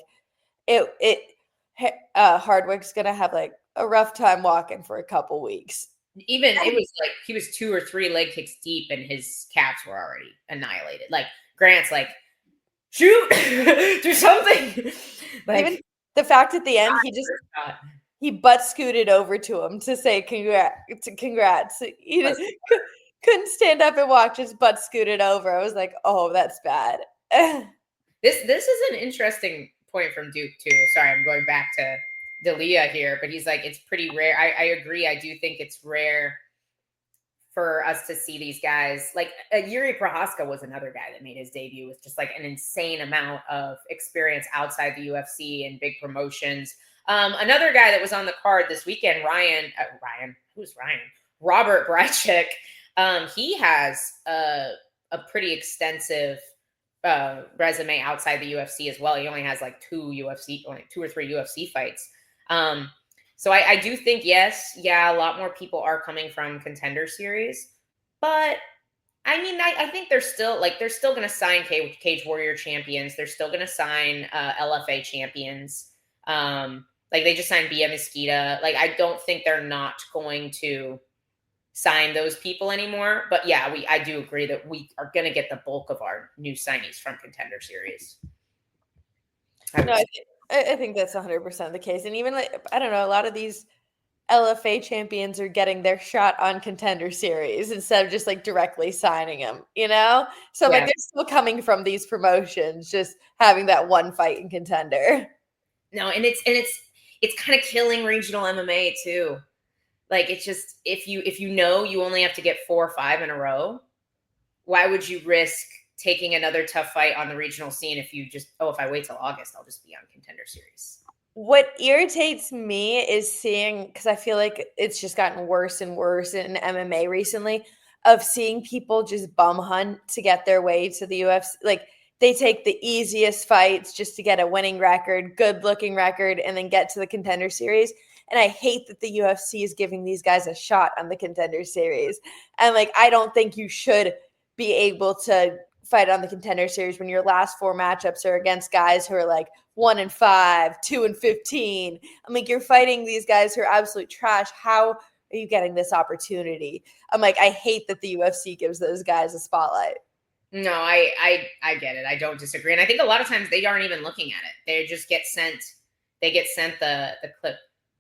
Hardwick's gonna have like a rough time walking for a couple weeks. Even it was like he was 2 or 3 leg kicks deep and his caps were already annihilated. Like, Grant's like, shoot, do something. Like, even the fact at the end, he butt scooted over to him to say congrats. He just couldn't stand up and walk, just butt scooted over. I was like, oh, that's bad. This is an interesting point from Duke too. Sorry, I'm going back to D'Elia here, but he's like, it's pretty rare. I agree. I do think it's rare for us to see these guys. Like, Yuri Prohaska was another guy that made his debut with just like an insane amount of experience outside the UFC and big promotions. Another guy that was on the card this weekend, Robert Bracek. He has a pretty extensive resume outside the UFC as well. He only has like 2 or 3 UFC fights. So I do think, a lot more people are coming from Contender Series, but I mean, I think they're still going to sign Cage Warrior champions. They're still going to sign LFA champions. Like, they just signed Bia Mesquita. Like, I don't think they're not going to sign those people anymore. But yeah, I do agree that we are going to get the bulk of our new signees from Contender Series. I think that's 100% the case. And even like, I don't know, a lot of these LFA champions are getting their shot on Contender Series instead of just like directly signing them, you know? So like, they're still coming from these promotions, just having that one fight in Contender. No, and it's kind of killing regional MMA too. Like, it's just, if you know you only have to get 4 or 5 in a row, why would you risk taking another tough fight on the regional scene if you just, if I wait till August, I'll just be on Contender Series? What irritates me is seeing, because I feel like it's just gotten worse and worse in MMA recently, of seeing people just bum hunt to get their way to the UFC. Like, they take the easiest fights just to get a winning record, good looking record, and then get to the Contender Series. And I hate that the UFC is giving these guys a shot on the Contender Series. And like, I don't think you should be able to fight on the Contender Series when your last 4 matchups are against guys who are like 1-5, 2-15. I'm like, you're fighting these guys who are absolute trash. How are you getting this opportunity? I'm like, I hate that the UFC gives those guys a spotlight. No, I get it. I don't disagree. And I think a lot of times they aren't even looking at it. They just get sent, the clip.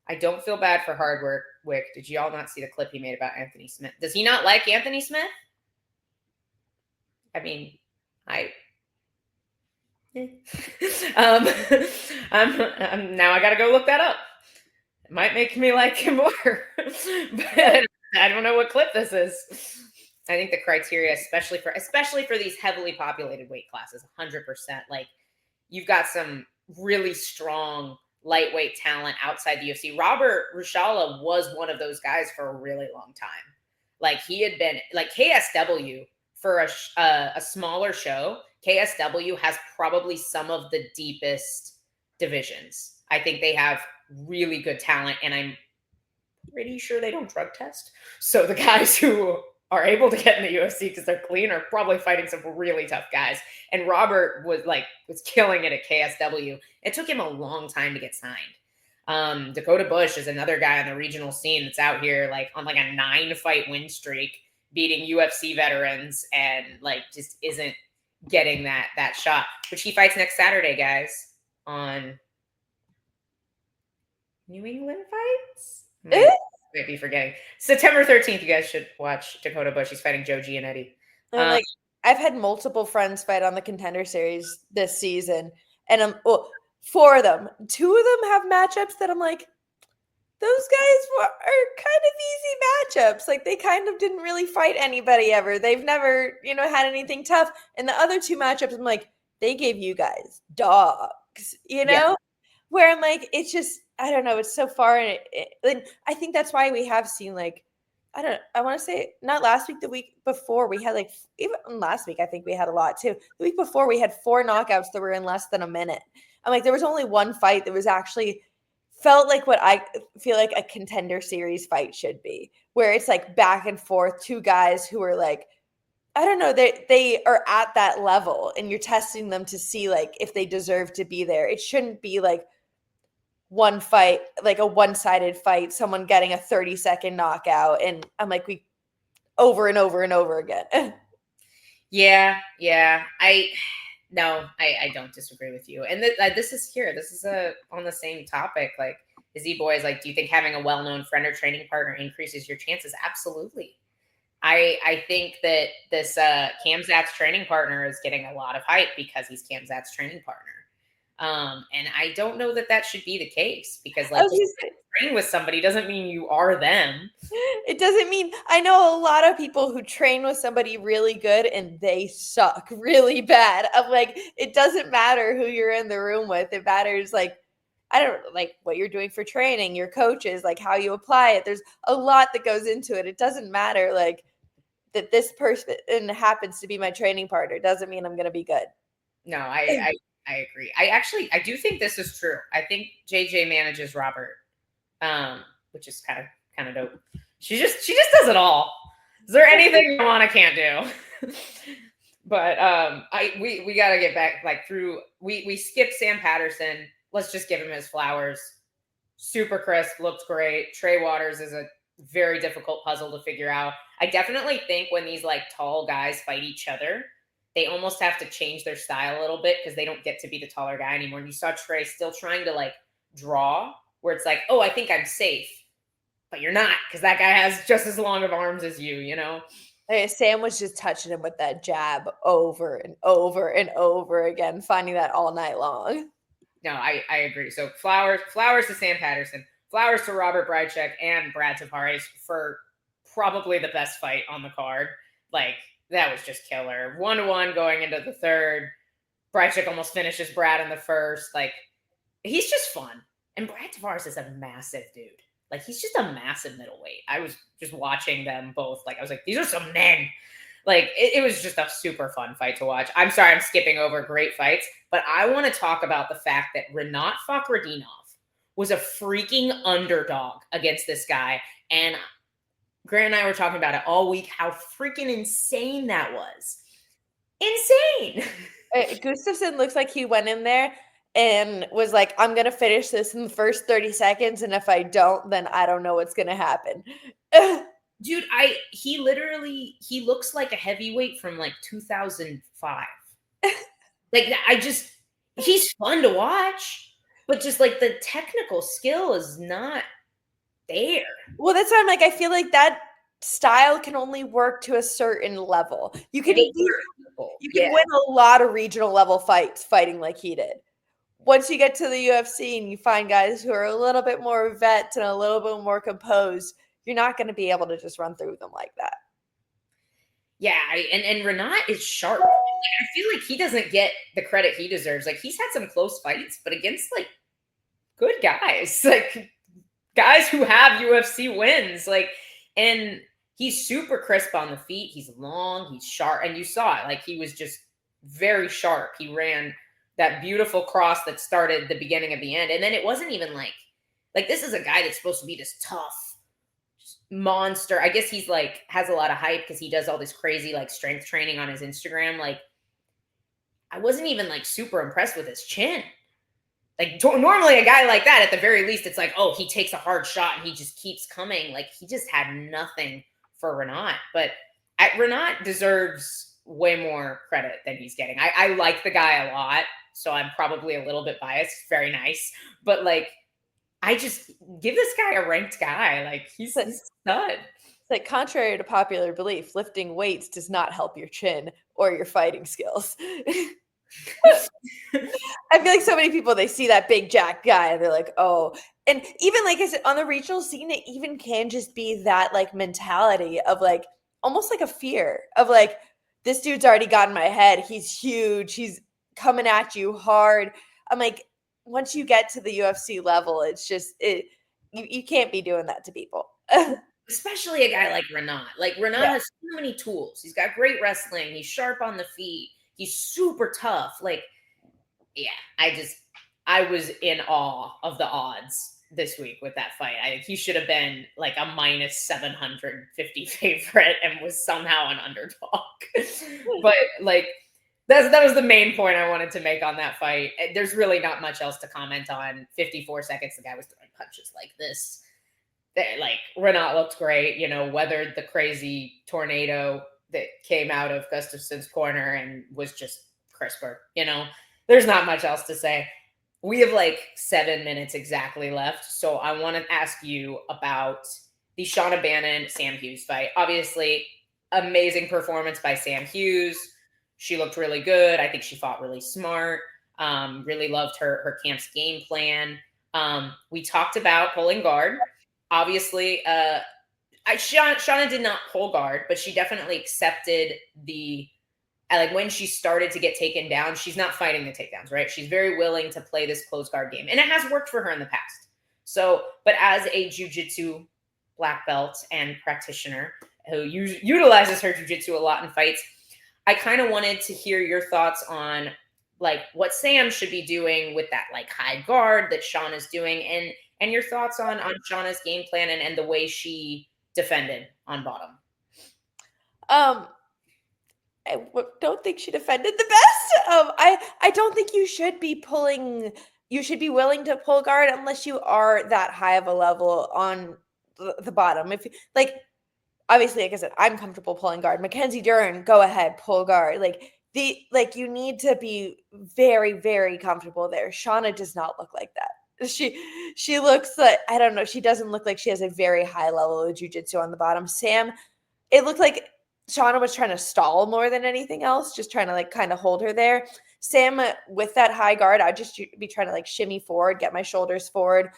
I don't feel bad for Hardwick. Did you all not see the clip he made about Anthony Smith? Does he not like Anthony Smith? I mean, now I got to go look that up. It might make me like him more, but I don't know what clip this is. I think the criteria, especially for these heavily populated weight classes, 100%. Like, you've got some really strong lightweight talent outside the UFC. Robert Rushala was one of those guys for a really long time. Like, he had been like KSW for a smaller show. KSW has probably some of the deepest divisions. I think they have really good talent, and I'm pretty sure they don't drug test. So the guys who are able to get in the UFC because they're clean are probably fighting some really tough guys. And Robert was killing it at KSW. It took him a long time to get signed. Dakota Bush is another guy on the regional scene that's out here on a 9-fight win streak, beating UFC veterans, and just isn't getting that shot, which he fights next Saturday, guys, on New England Fights. Might be forgetting. September 13th, you guys should watch Dakota Bush. He's fighting Joe Giannetti. I've had multiple friends fight on the Contender Series this season, and 4 of them. 2 of them have matchups that I'm like, those guys are kind of easy matchups. Like, they kind of didn't really fight anybody ever. They've never, had anything tough. And the other 2 matchups, I'm like, they gave you guys dogs, Yeah. Where I'm like, it's just, I don't know. It's so far. And I think that's why we have seen I want to say not last week, the week before we had even last week, I think we had a lot too. The week before we had 4 knockouts that were in less than a minute. I'm like, there was only one fight that was actually felt like what I feel like a Contender Series fight should be, where it's back and forth, 2 guys who are I don't know, they are at that level and you're testing them to see if they deserve to be there. It shouldn't be one fight, a one-sided fight, someone getting a 30-second knockout. And I'm we over and over and over again. Yeah. I don't disagree with you. And this is on the same topic. Izzy Boys, do you think having a well-known friend or training partner increases your chances? Absolutely. I think that this Kamzat's training partner is getting a lot of hype because he's Kamzat's training partner. And I don't know that should be the case, because training with somebody doesn't mean you are them. It doesn't mean, I know a lot of people who train with somebody really good and they suck really bad. I'm it doesn't matter who you're in the room with. It matters I don't what you're doing for training, your coaches, how you apply it. There's a lot that goes into it. It doesn't matter that this person happens to be my training partner. It doesn't mean I'm going to be good. No, I agree. I do think this is true. I think JJ manages Robert, which is kind of dope. She just does it all. Is there anything Joanna can't do? But we got to get back through. We skipped Sam Patterson. Let's just give him his flowers. Super crisp, looked great. Trey Waters is a very difficult puzzle to figure out. I definitely think when these tall guys fight each other, they almost have to change their style a little bit because they don't get to be the taller guy anymore. And you saw Trey still trying to draw, where it's oh, I think I'm safe, but you're not, because that guy has just as long of arms as you, Sam was just touching him with that jab over and over and over again, finding that all night long. No, I agree. So flowers to Sam Patterson, flowers to Robert Brychek and Brad Tavares for probably the best fight on the card. That was just killer. 1-1 going into the third. Brychek almost finishes Brad in the first. He's just fun. And Brad Tavares is a massive dude. He's just a massive middleweight. I was just watching them both. I was these are some men. It was just a super fun fight to watch. I'm sorry I'm skipping over great fights, but I want to talk about the fact that Rinat Fakhretdinov was a freaking underdog against this guy. And Grant and I were talking about it all week, how freaking insane that was. Insane. Gustafsson looks like he went in there and was like, I'm going to finish this in the first 30 seconds. And if I don't, then I don't know what's going to happen. Dude, he looks like a heavyweight from like 2005. Like, he's fun to watch, but just like the technical skill is not there. Well, that's why I'm like, I feel like that style can only work to a certain level. You can win a lot of regional level fights fighting like he did. Once you get to the UFC and you find guys who are a little bit more vets and a little bit more composed, you're not going to be able to just run through them like that. Yeah, and Renat is sharp. Like, I feel like he doesn't get the credit he deserves. Like, he's had some close fights, but against like good guys, like guys who have UFC wins. Like, and he's super crisp on the feet. He's long, he's sharp, and you saw it. Like, he was just very sharp. He ran that beautiful cross that started the beginning of the end, and then it wasn't even like this is a guy that's supposed to be this tough monster. I guess he's like has a lot of hype because he does all this crazy like strength training on his Instagram. Like, I wasn't even like super impressed with his chin. Like, normally a guy like that, at the very least, it's like, oh, he takes a hard shot and he just keeps coming. Like, he just had nothing for Renat. But Renat deserves way more credit than he's getting. I like the guy a lot, so I'm probably a little bit biased. Very nice. But like, I just give this guy a ranked guy. Like, he's a stud. It's like, contrary to popular belief, lifting weights does not help your chin or your fighting skills. I feel like so many people, they see that big jack guy and they're like, oh. And even like I said, on the regional scene, it even can just be that like mentality of like almost like a fear of like, this dude's already got in my head. He's huge. He's coming at you hard. I'm like, once you get to the UFC level, it's just you can't be doing that to people. Especially a guy like Renat. Like, Renat has so many tools. He's got great wrestling. He's sharp on the feet. He's super tough. Like, yeah, I was in awe of the odds this week with that fight. He should have been like a minus 750 favorite and was somehow an underdog. But like, that was the main point I wanted to make on that fight. There's really not much else to comment on. 54 seconds, the guy was throwing punches like this. Like, Renat looked great, weathered the crazy tornado that came out of Gustafsson's corner and was just crisper. There's not much else to say. We have like 7 minutes exactly left. So I want to ask you about the Shauna Bannon-Sam Hughes fight. Obviously, amazing performance by Sam Hughes. She looked really good. I think she fought really smart. Really loved her camp's game plan. We talked about pulling guard. Obviously, Shauna did not pull guard, but she definitely accepted when she started to get taken down, she's not fighting the takedowns, right? She's very willing to play this close guard game. And it has worked for her in the past. So, but as a jiu-jitsu black belt and practitioner who utilizes her jiu-jitsu a lot in fights, I kind of wanted to hear your thoughts on like what Sam should be doing with that like high guard that Shauna's doing, and your thoughts on Shauna's game plan and the way she defended on bottom. I don't think she defended the best. I don't think you should be pulling. You should be willing to pull guard unless you are that high of a level on the bottom. If like, obviously, like I said, I'm comfortable pulling guard. Mackenzie Dern, go ahead, pull guard. You need to be very, very comfortable there. Shauna does not look like that. She looks like, I don't know. She doesn't look like she has a very high level of jiu-jitsu on the bottom. Sam, it looked like Shauna was trying to stall more than anything else, just trying to like kind of hold her there. Sam, with that high guard, I'd just be trying to like shimmy forward, get my shoulders forward,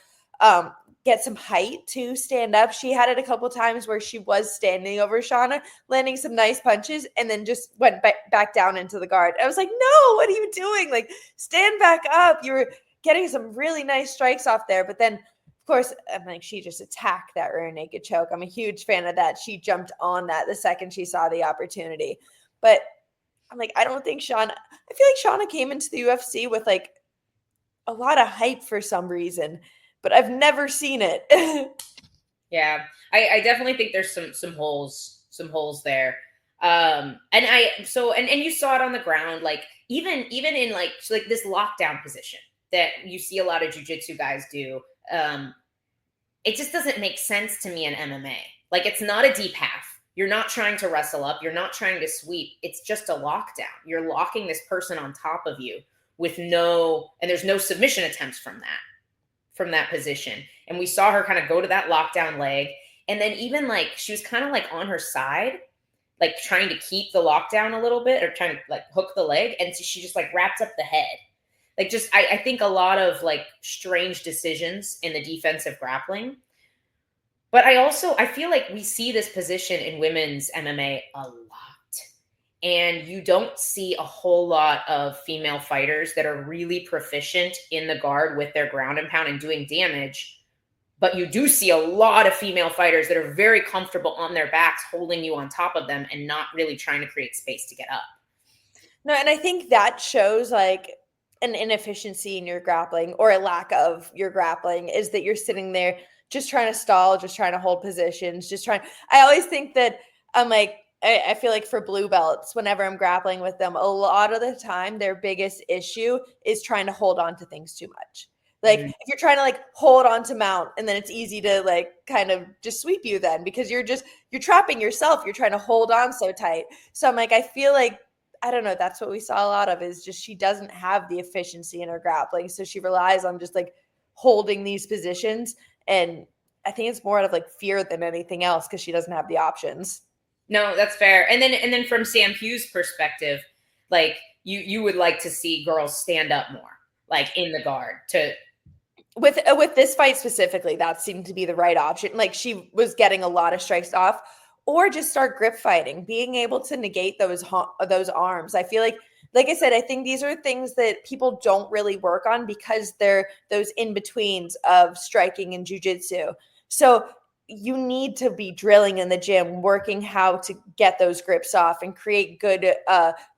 get some height to stand up. She had it a couple times where she was standing over Shauna, landing some nice punches, and then just went back down into the guard. I was like, no, what are you doing? Like, stand back up. You were getting some really nice strikes off there, but then of course, I'm like, she just attacked that rear naked choke. I'm a huge fan of that. She jumped on that the second she saw the opportunity. But I'm like, I don't think Shauna, I feel like Shauna came into the UFC with like a lot of hype for some reason, but I've never seen it. Yeah, I definitely think there's some holes there. And you saw it on the ground, like even in like this lockdown position. that you see a lot of jiu-jitsu guys do. It just doesn't make sense to me in MMA. Like, it's not a deep half. You're not trying to wrestle up. You're not trying to sweep. It's just a lockdown. You're locking this person on top of you with and there's no submission attempts from that position. And we saw her kind of go to that lockdown leg. And then even like, she was kind of like on her side, like trying to keep the lockdown a little bit or trying to like hook the leg. And so she just like wrapped up the head. Like, just, I think a lot of like strange decisions in the defensive grappling. But I feel like we see this position in women's MMA a lot. And you don't see a whole lot of female fighters that are really proficient in the guard with their ground and pound and doing damage. But you do see a lot of female fighters that are very comfortable on their backs, holding you on top of them and not really trying to create space to get up. No, and I think that shows like an inefficiency in your grappling, or a lack of your grappling, is that you're sitting there just trying to stall, just trying to hold positions, I always think that I'm like, I feel like for blue belts, whenever I'm grappling with them, a lot of the time, their biggest issue is trying to hold on to things too much. Like, if you're trying to like hold on to mount, and then it's easy to like kind of just sweep you then, because you're trapping yourself. You're trying to hold on so tight. So I'm like, I feel like, I don't know, that's what we saw a lot of, is just she doesn't have the efficiency in her grappling. So she relies on just like holding these positions. And I think it's more out of like fear than anything else, because she doesn't have the options. No, that's fair. And then from Sam Hughes' perspective, like you would like to see girls stand up more, like in the guard to. With this fight specifically, that seemed to be the right option. Like, she was getting a lot of strikes off, or just start grip fighting, being able to negate those arms. I feel like I said, I think these are things that people don't really work on, because they're those in-betweens of striking and jiu-jitsu. So you need to be drilling in the gym, working how to get those grips off and create good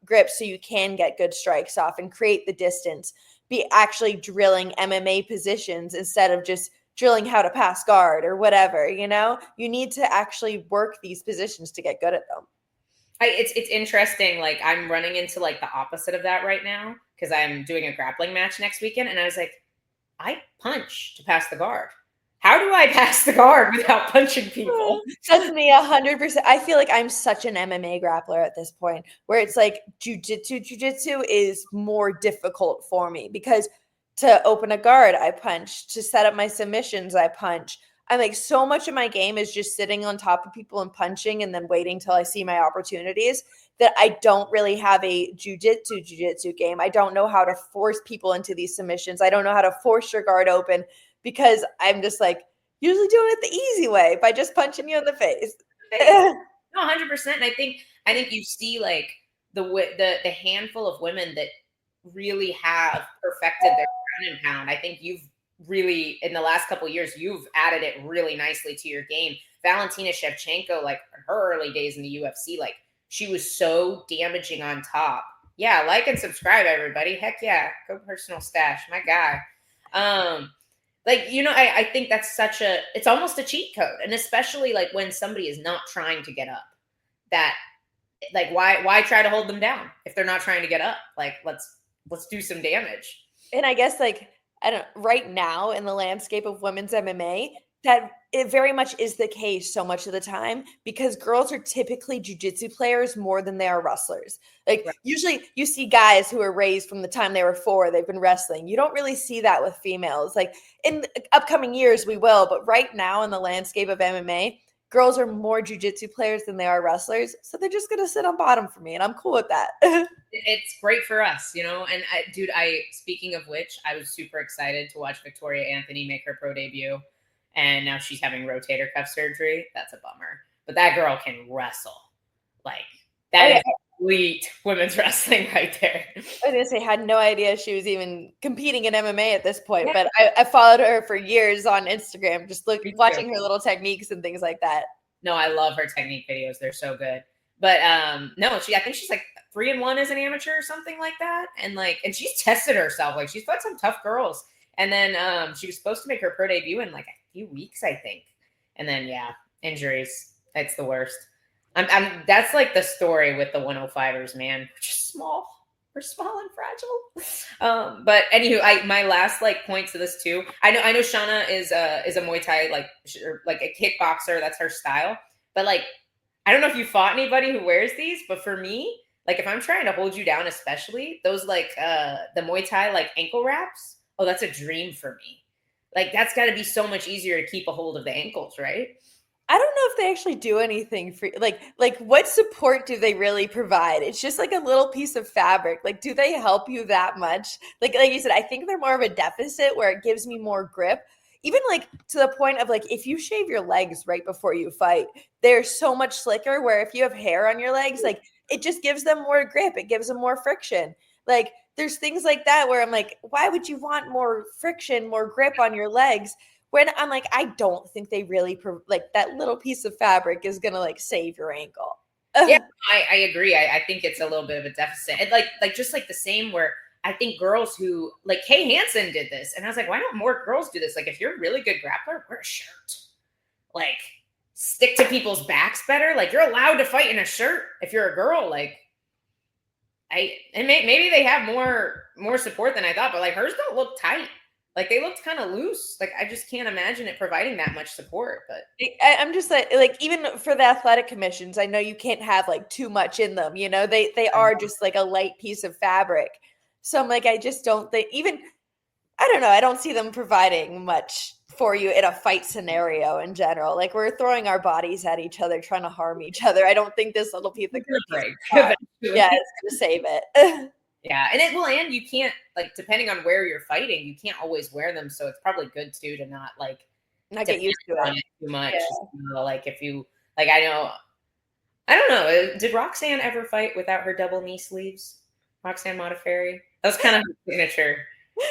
grips so you can get good strikes off and create the distance. Be actually drilling MMA positions instead of just drilling how to pass guard or whatever, you need to actually work these positions to get good at them. It's interesting. Like, I'm running into like the opposite of that right now, because I'm doing a grappling match next weekend. And I was like, I punch to pass the guard. How do I pass the guard without punching people? That's me 100%. I feel like I'm such an MMA grappler at this point, where it's like jiu-jitsu is more difficult for me, because to open a guard, I punch. To set up my submissions, I punch. I'm like, so much of my game is just sitting on top of people and punching, and then waiting till I see my opportunities, that I don't really have a jiu-jitsu game. I don't know how to force people into these submissions. I don't know how to force your guard open, because I'm just like usually doing it the easy way by just punching you in the face. No, 100%. And I think you see like the handful of women that really have perfected their ground and pound. I think you've really, in the last couple of years, you've added it really nicely to your game. Valentina Shevchenko, like her early days in the UFC, like she was so damaging on top. Yeah, like and subscribe, everybody. Heck yeah, go personal stash, my guy. Like, I think that's it's almost a cheat code. And especially like when somebody is not trying to get up, that like, why try to hold them down if they're not trying to get up? Like, let's do some damage. And I guess like, right now in the landscape of women's MMA, that it very much is the case so much of the time, because girls are typically jiu-jitsu players more than they are wrestlers. Like, right. Usually you see guys who are raised from the time they were 4, they've been wrestling. You don't really see that with females. Like, in upcoming years we will, but right now in the landscape of MMA, girls are more jiu-jitsu players than they are wrestlers. So they're just going to sit on bottom for me, and I'm cool with that. It's great for us, and speaking of which, I was super excited to watch Victoria Anthony make her pro debut. And now she's having rotator cuff surgery. That's a bummer. But that girl can wrestle. Like, that is elite women's wrestling right there. I was going to say, I had no idea she was even competing in MMA at this point. Yeah. But I followed her for years on Instagram, just watching her little techniques and things like that. No, I love her technique videos. They're so good. But no, I think she's like 3-1 as an amateur or something like that. And she's tested herself. Like, she's fought some tough girls. And then she was supposed to make her pro debut in like a few weeks, I think. And then, yeah, injuries. It's the worst. That's like the story with the 105ers, man. Just small. we're small and fragile. But anywho, my last like point to this too. I know Shauna is a Muay Thai like a kickboxer. That's her style. But like, I don't know if you fought anybody who wears these, but for me, like if I'm trying to hold you down, especially those like the Muay Thai like ankle wraps. Oh, that's a dream for me. Like that's got to be so much easier to keep a hold of the ankles, right? I don't know if they actually do anything for like what support do they really provide? It's just like a little piece of fabric. Like, do they help you that much? Like you said, I think they're more of a deficit where it gives me more grip. Even like to the point of like if you shave your legs right before you fight, they're so much slicker where if you have hair on your legs, like it just gives them more grip. It gives them more friction. Like there's things like that where I'm like, why would you want more friction, more grip on your legs? When I'm like, I don't think they really like that little piece of fabric is gonna like save your ankle. Yeah, I agree. I think it's a little bit of a deficit. And like just like the same where I think girls who like Kay Hansen did this, and I was like, why don't more girls do this? Like, if you're a really good grappler, wear a shirt. Like, stick to people's backs better. Like, you're allowed to fight in a shirt if you're a girl. Like, maybe they have more support than I thought, but like hers don't look tight. Like they looked kind of loose. Like I just can't imagine it providing that much support. But I'm just like even for the athletic commissions, I know you can't have like too much in them. You know, they are just like a light piece of fabric. So I'm like, I just don't think even I don't know. I don't see them providing much for you in a fight scenario in general. Like we're throwing our bodies at each other, trying to harm each other. I don't think this little piece of break. Yeah, it's gonna save it. Yeah, and you can't like depending on where you're fighting, you can't always wear them. So it's probably good too to not get used to it too much. Yeah. You know, like if you like, I don't know. Did Roxanne ever fight without her double knee sleeves? Roxanne Modafferi. That was kind of a signature.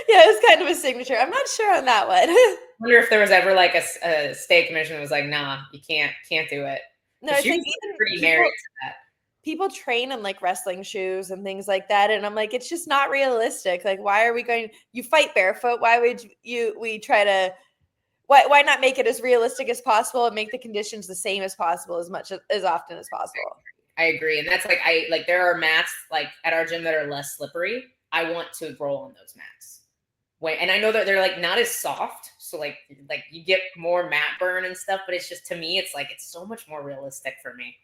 Yeah, it was kind of a signature. I'm not sure on that one. I wonder if there was ever like a state commission that was like, nah, you can't do it. No, it's like even pretty married to that. People train in like wrestling shoes and things like that. And I'm like, it's just not realistic. Like, why are we you fight barefoot? Why would we try to, why not make it as realistic as possible and make the conditions the same as possible as often as possible? I agree. And that's like, there are mats like at our gym that are less slippery. I want to roll on those mats. And I know that they're like not as soft. So like you get more mat burn and stuff, but it's just, to me, it's like, it's so much more realistic for me.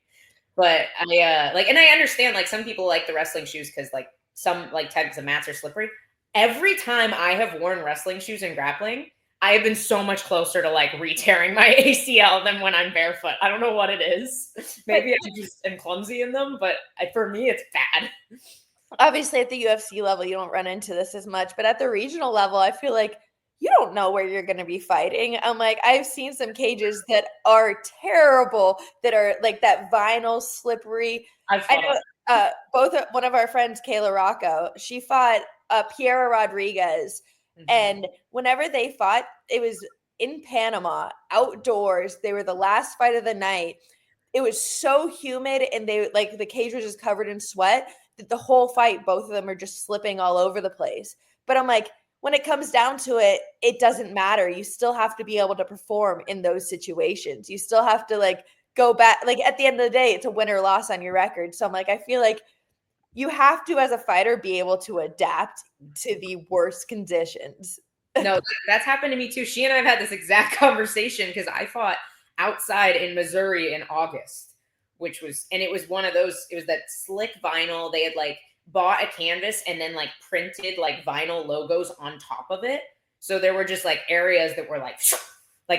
But and I understand like some people like the wrestling shoes because like some like types of mats are slippery. Every time I have worn wrestling shoes in grappling, I have been so much closer to like re-tearing my ACL than when I'm barefoot. I don't know what it is. Maybe I just am clumsy in them, but for me, it's bad. Obviously, at the UFC level, you don't run into this as much, but at the regional level, I feel like you don't know where you're going to be fighting. I'm like, I've seen some cages that are terrible, that are like that vinyl slippery. I know one of our friends, Kayla Rocco, she fought Piera Rodriguez. Mm-hmm. And whenever they fought, it was in Panama, outdoors. They were the last fight of the night. It was so humid and the cage was just covered in sweat that the whole fight, both of them are just slipping all over the place. But I'm like, when it comes down to it, it doesn't matter. You still have to be able to perform in those situations. You still have to like go back. Like at the end of the day, it's a win or loss on your record. So I'm like, I feel like you have to, as a fighter, be able to adapt to the worst conditions. No, that's happened to me too. She and I have had this exact conversation because I fought outside in Missouri in August, it was one of those, it was that slick vinyl. They had like bought a canvas and then like printed like vinyl logos on top of it. So there were just like areas that were like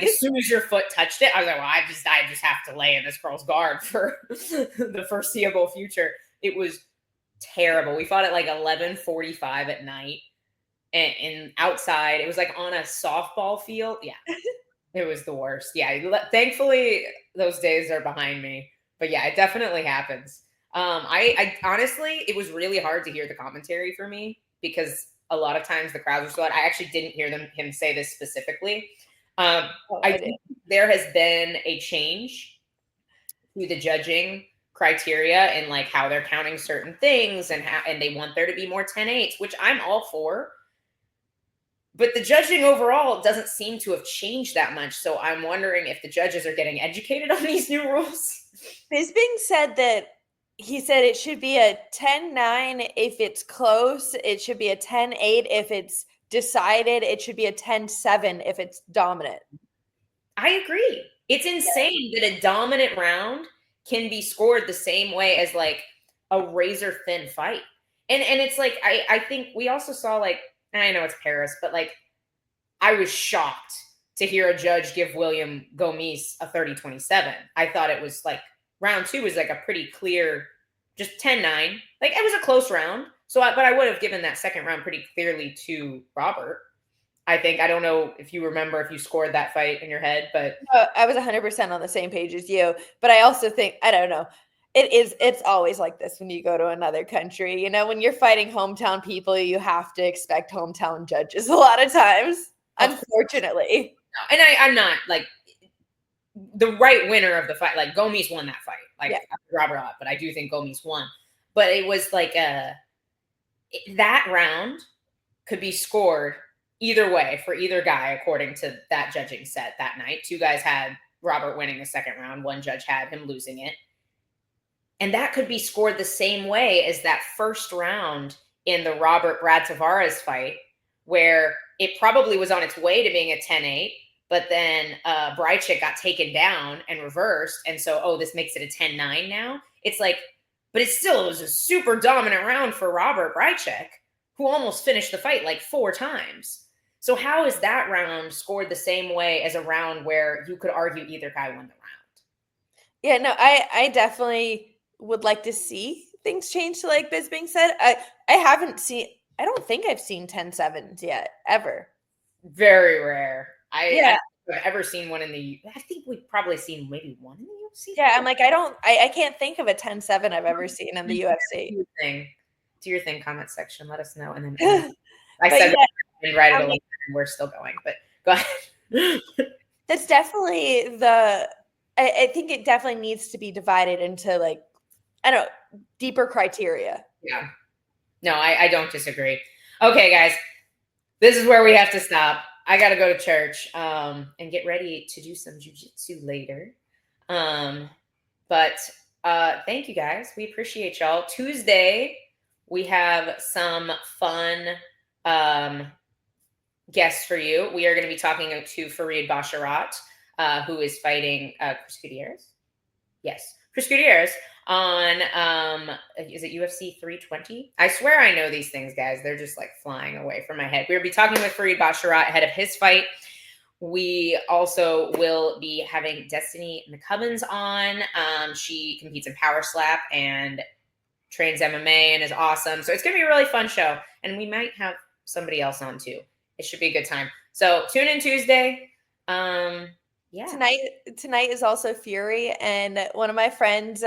as soon as your foot touched it, I was like, well, I just have to lay in this girl's guard for the foreseeable future. It was terrible. We fought at like 11:45 at night and outside. It was like on a softball field. Yeah, it was the worst. Yeah, thankfully those days are behind me. But yeah, it definitely happens. I honestly, it was really hard to hear the commentary for me because a lot of times the crowds were so loud. I actually didn't hear him say this specifically. I think there has been a change to the judging criteria and like how they're counting certain things and they want there to be more 10-8s, which I'm all for. But the judging overall doesn't seem to have changed that much. So I'm wondering if the judges are getting educated on these new rules. It's being said that He said it should be a 10-9 if it's close. It should be a 10-8 if it's decided. It should be a 10-7 if it's dominant. I agree. It's insane that a dominant round can be scored the same way as like a razor thin fight. And it's like I think we also saw, like, and I know it's Paris, but like I was shocked to hear a judge give William Gomis a 30-27. I thought it was like round 2 was like a pretty clear, just 10-9. Like it was a close round. But I would have given that second round pretty clearly to Robert. I think. I don't know if you remember if you scored that fight in your head, but I was 100% on the same page as you. But I also think, I don't know, it's always like this when you go to another country. You know, when you're fighting hometown people, you have to expect hometown judges a lot of times, unfortunately. And I'm not like the right winner of the fight. Like Gomis won that fight, like Robert Ott, but I do think Gomis won. But it was like that round could be scored either way for either guy, according to that judging set that night. 2 guys had Robert winning the second round. 1 judge had him losing it. And that could be scored the same way as that first round in the Robert Brad Tavares fight, where it probably was on its way to being a 10-8, but then Brychik got taken down and reversed. And so, this makes it a 10-9 now. It's like, but it was a super dominant round for Robert Brychik, who almost finished the fight like 4 times. So how is that round scored the same way as a round where you could argue either guy won the round? Yeah, no, I definitely would like to see things change to like Bisping said. I don't think I've seen 10-7s yet, ever. Very rare. I have ever seen one I think we've probably seen maybe one in the UFC. Yeah, I'm like, I can't think of a 10-7 I've ever seen in the UFC. Do your thing, comment section. Let us know. And then I said right at 11 and we're still going, but go ahead. That's definitely I think it definitely needs to be divided into like, I don't know, deeper criteria. Yeah. No, I don't disagree. Okay, guys, this is where we have to stop. I got to go to church and get ready to do some jiu-jitsu later. But thank you guys. We appreciate y'all. Tuesday, we have some fun guests for you. We are going to be talking to Farid Basharat, who is fighting Chris Gutierrez. Yes, Chris Gutierrez on, is it UFC 320? I swear I know these things, guys. They're just like flying away from my head. We'll be talking with Farid Basharat ahead of his fight. We also will be having Destiny McCubbins on. She competes in Power Slap and trains MMA and is awesome. So it's going to be a really fun show. And we might have somebody else on too. It should be a good time. So tune in Tuesday. Yeah. Tonight is also Fury, and one of my friends,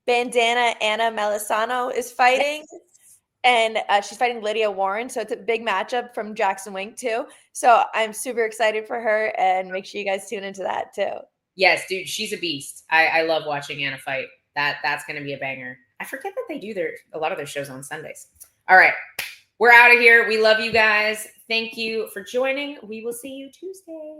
Bandana Anna Melisano, is fighting. Yes. And she's fighting Lydia Warren, so it's a big matchup from Jackson Wink too. So I'm super excited for her, and make sure you guys tune into that too. Yes, dude, she's a beast. I love watching Anna fight. That's going to be a banger. I forget that they do a lot of their shows on Sundays. All right, we're out of here. We love you guys. Thank you for joining. We will see you Tuesday.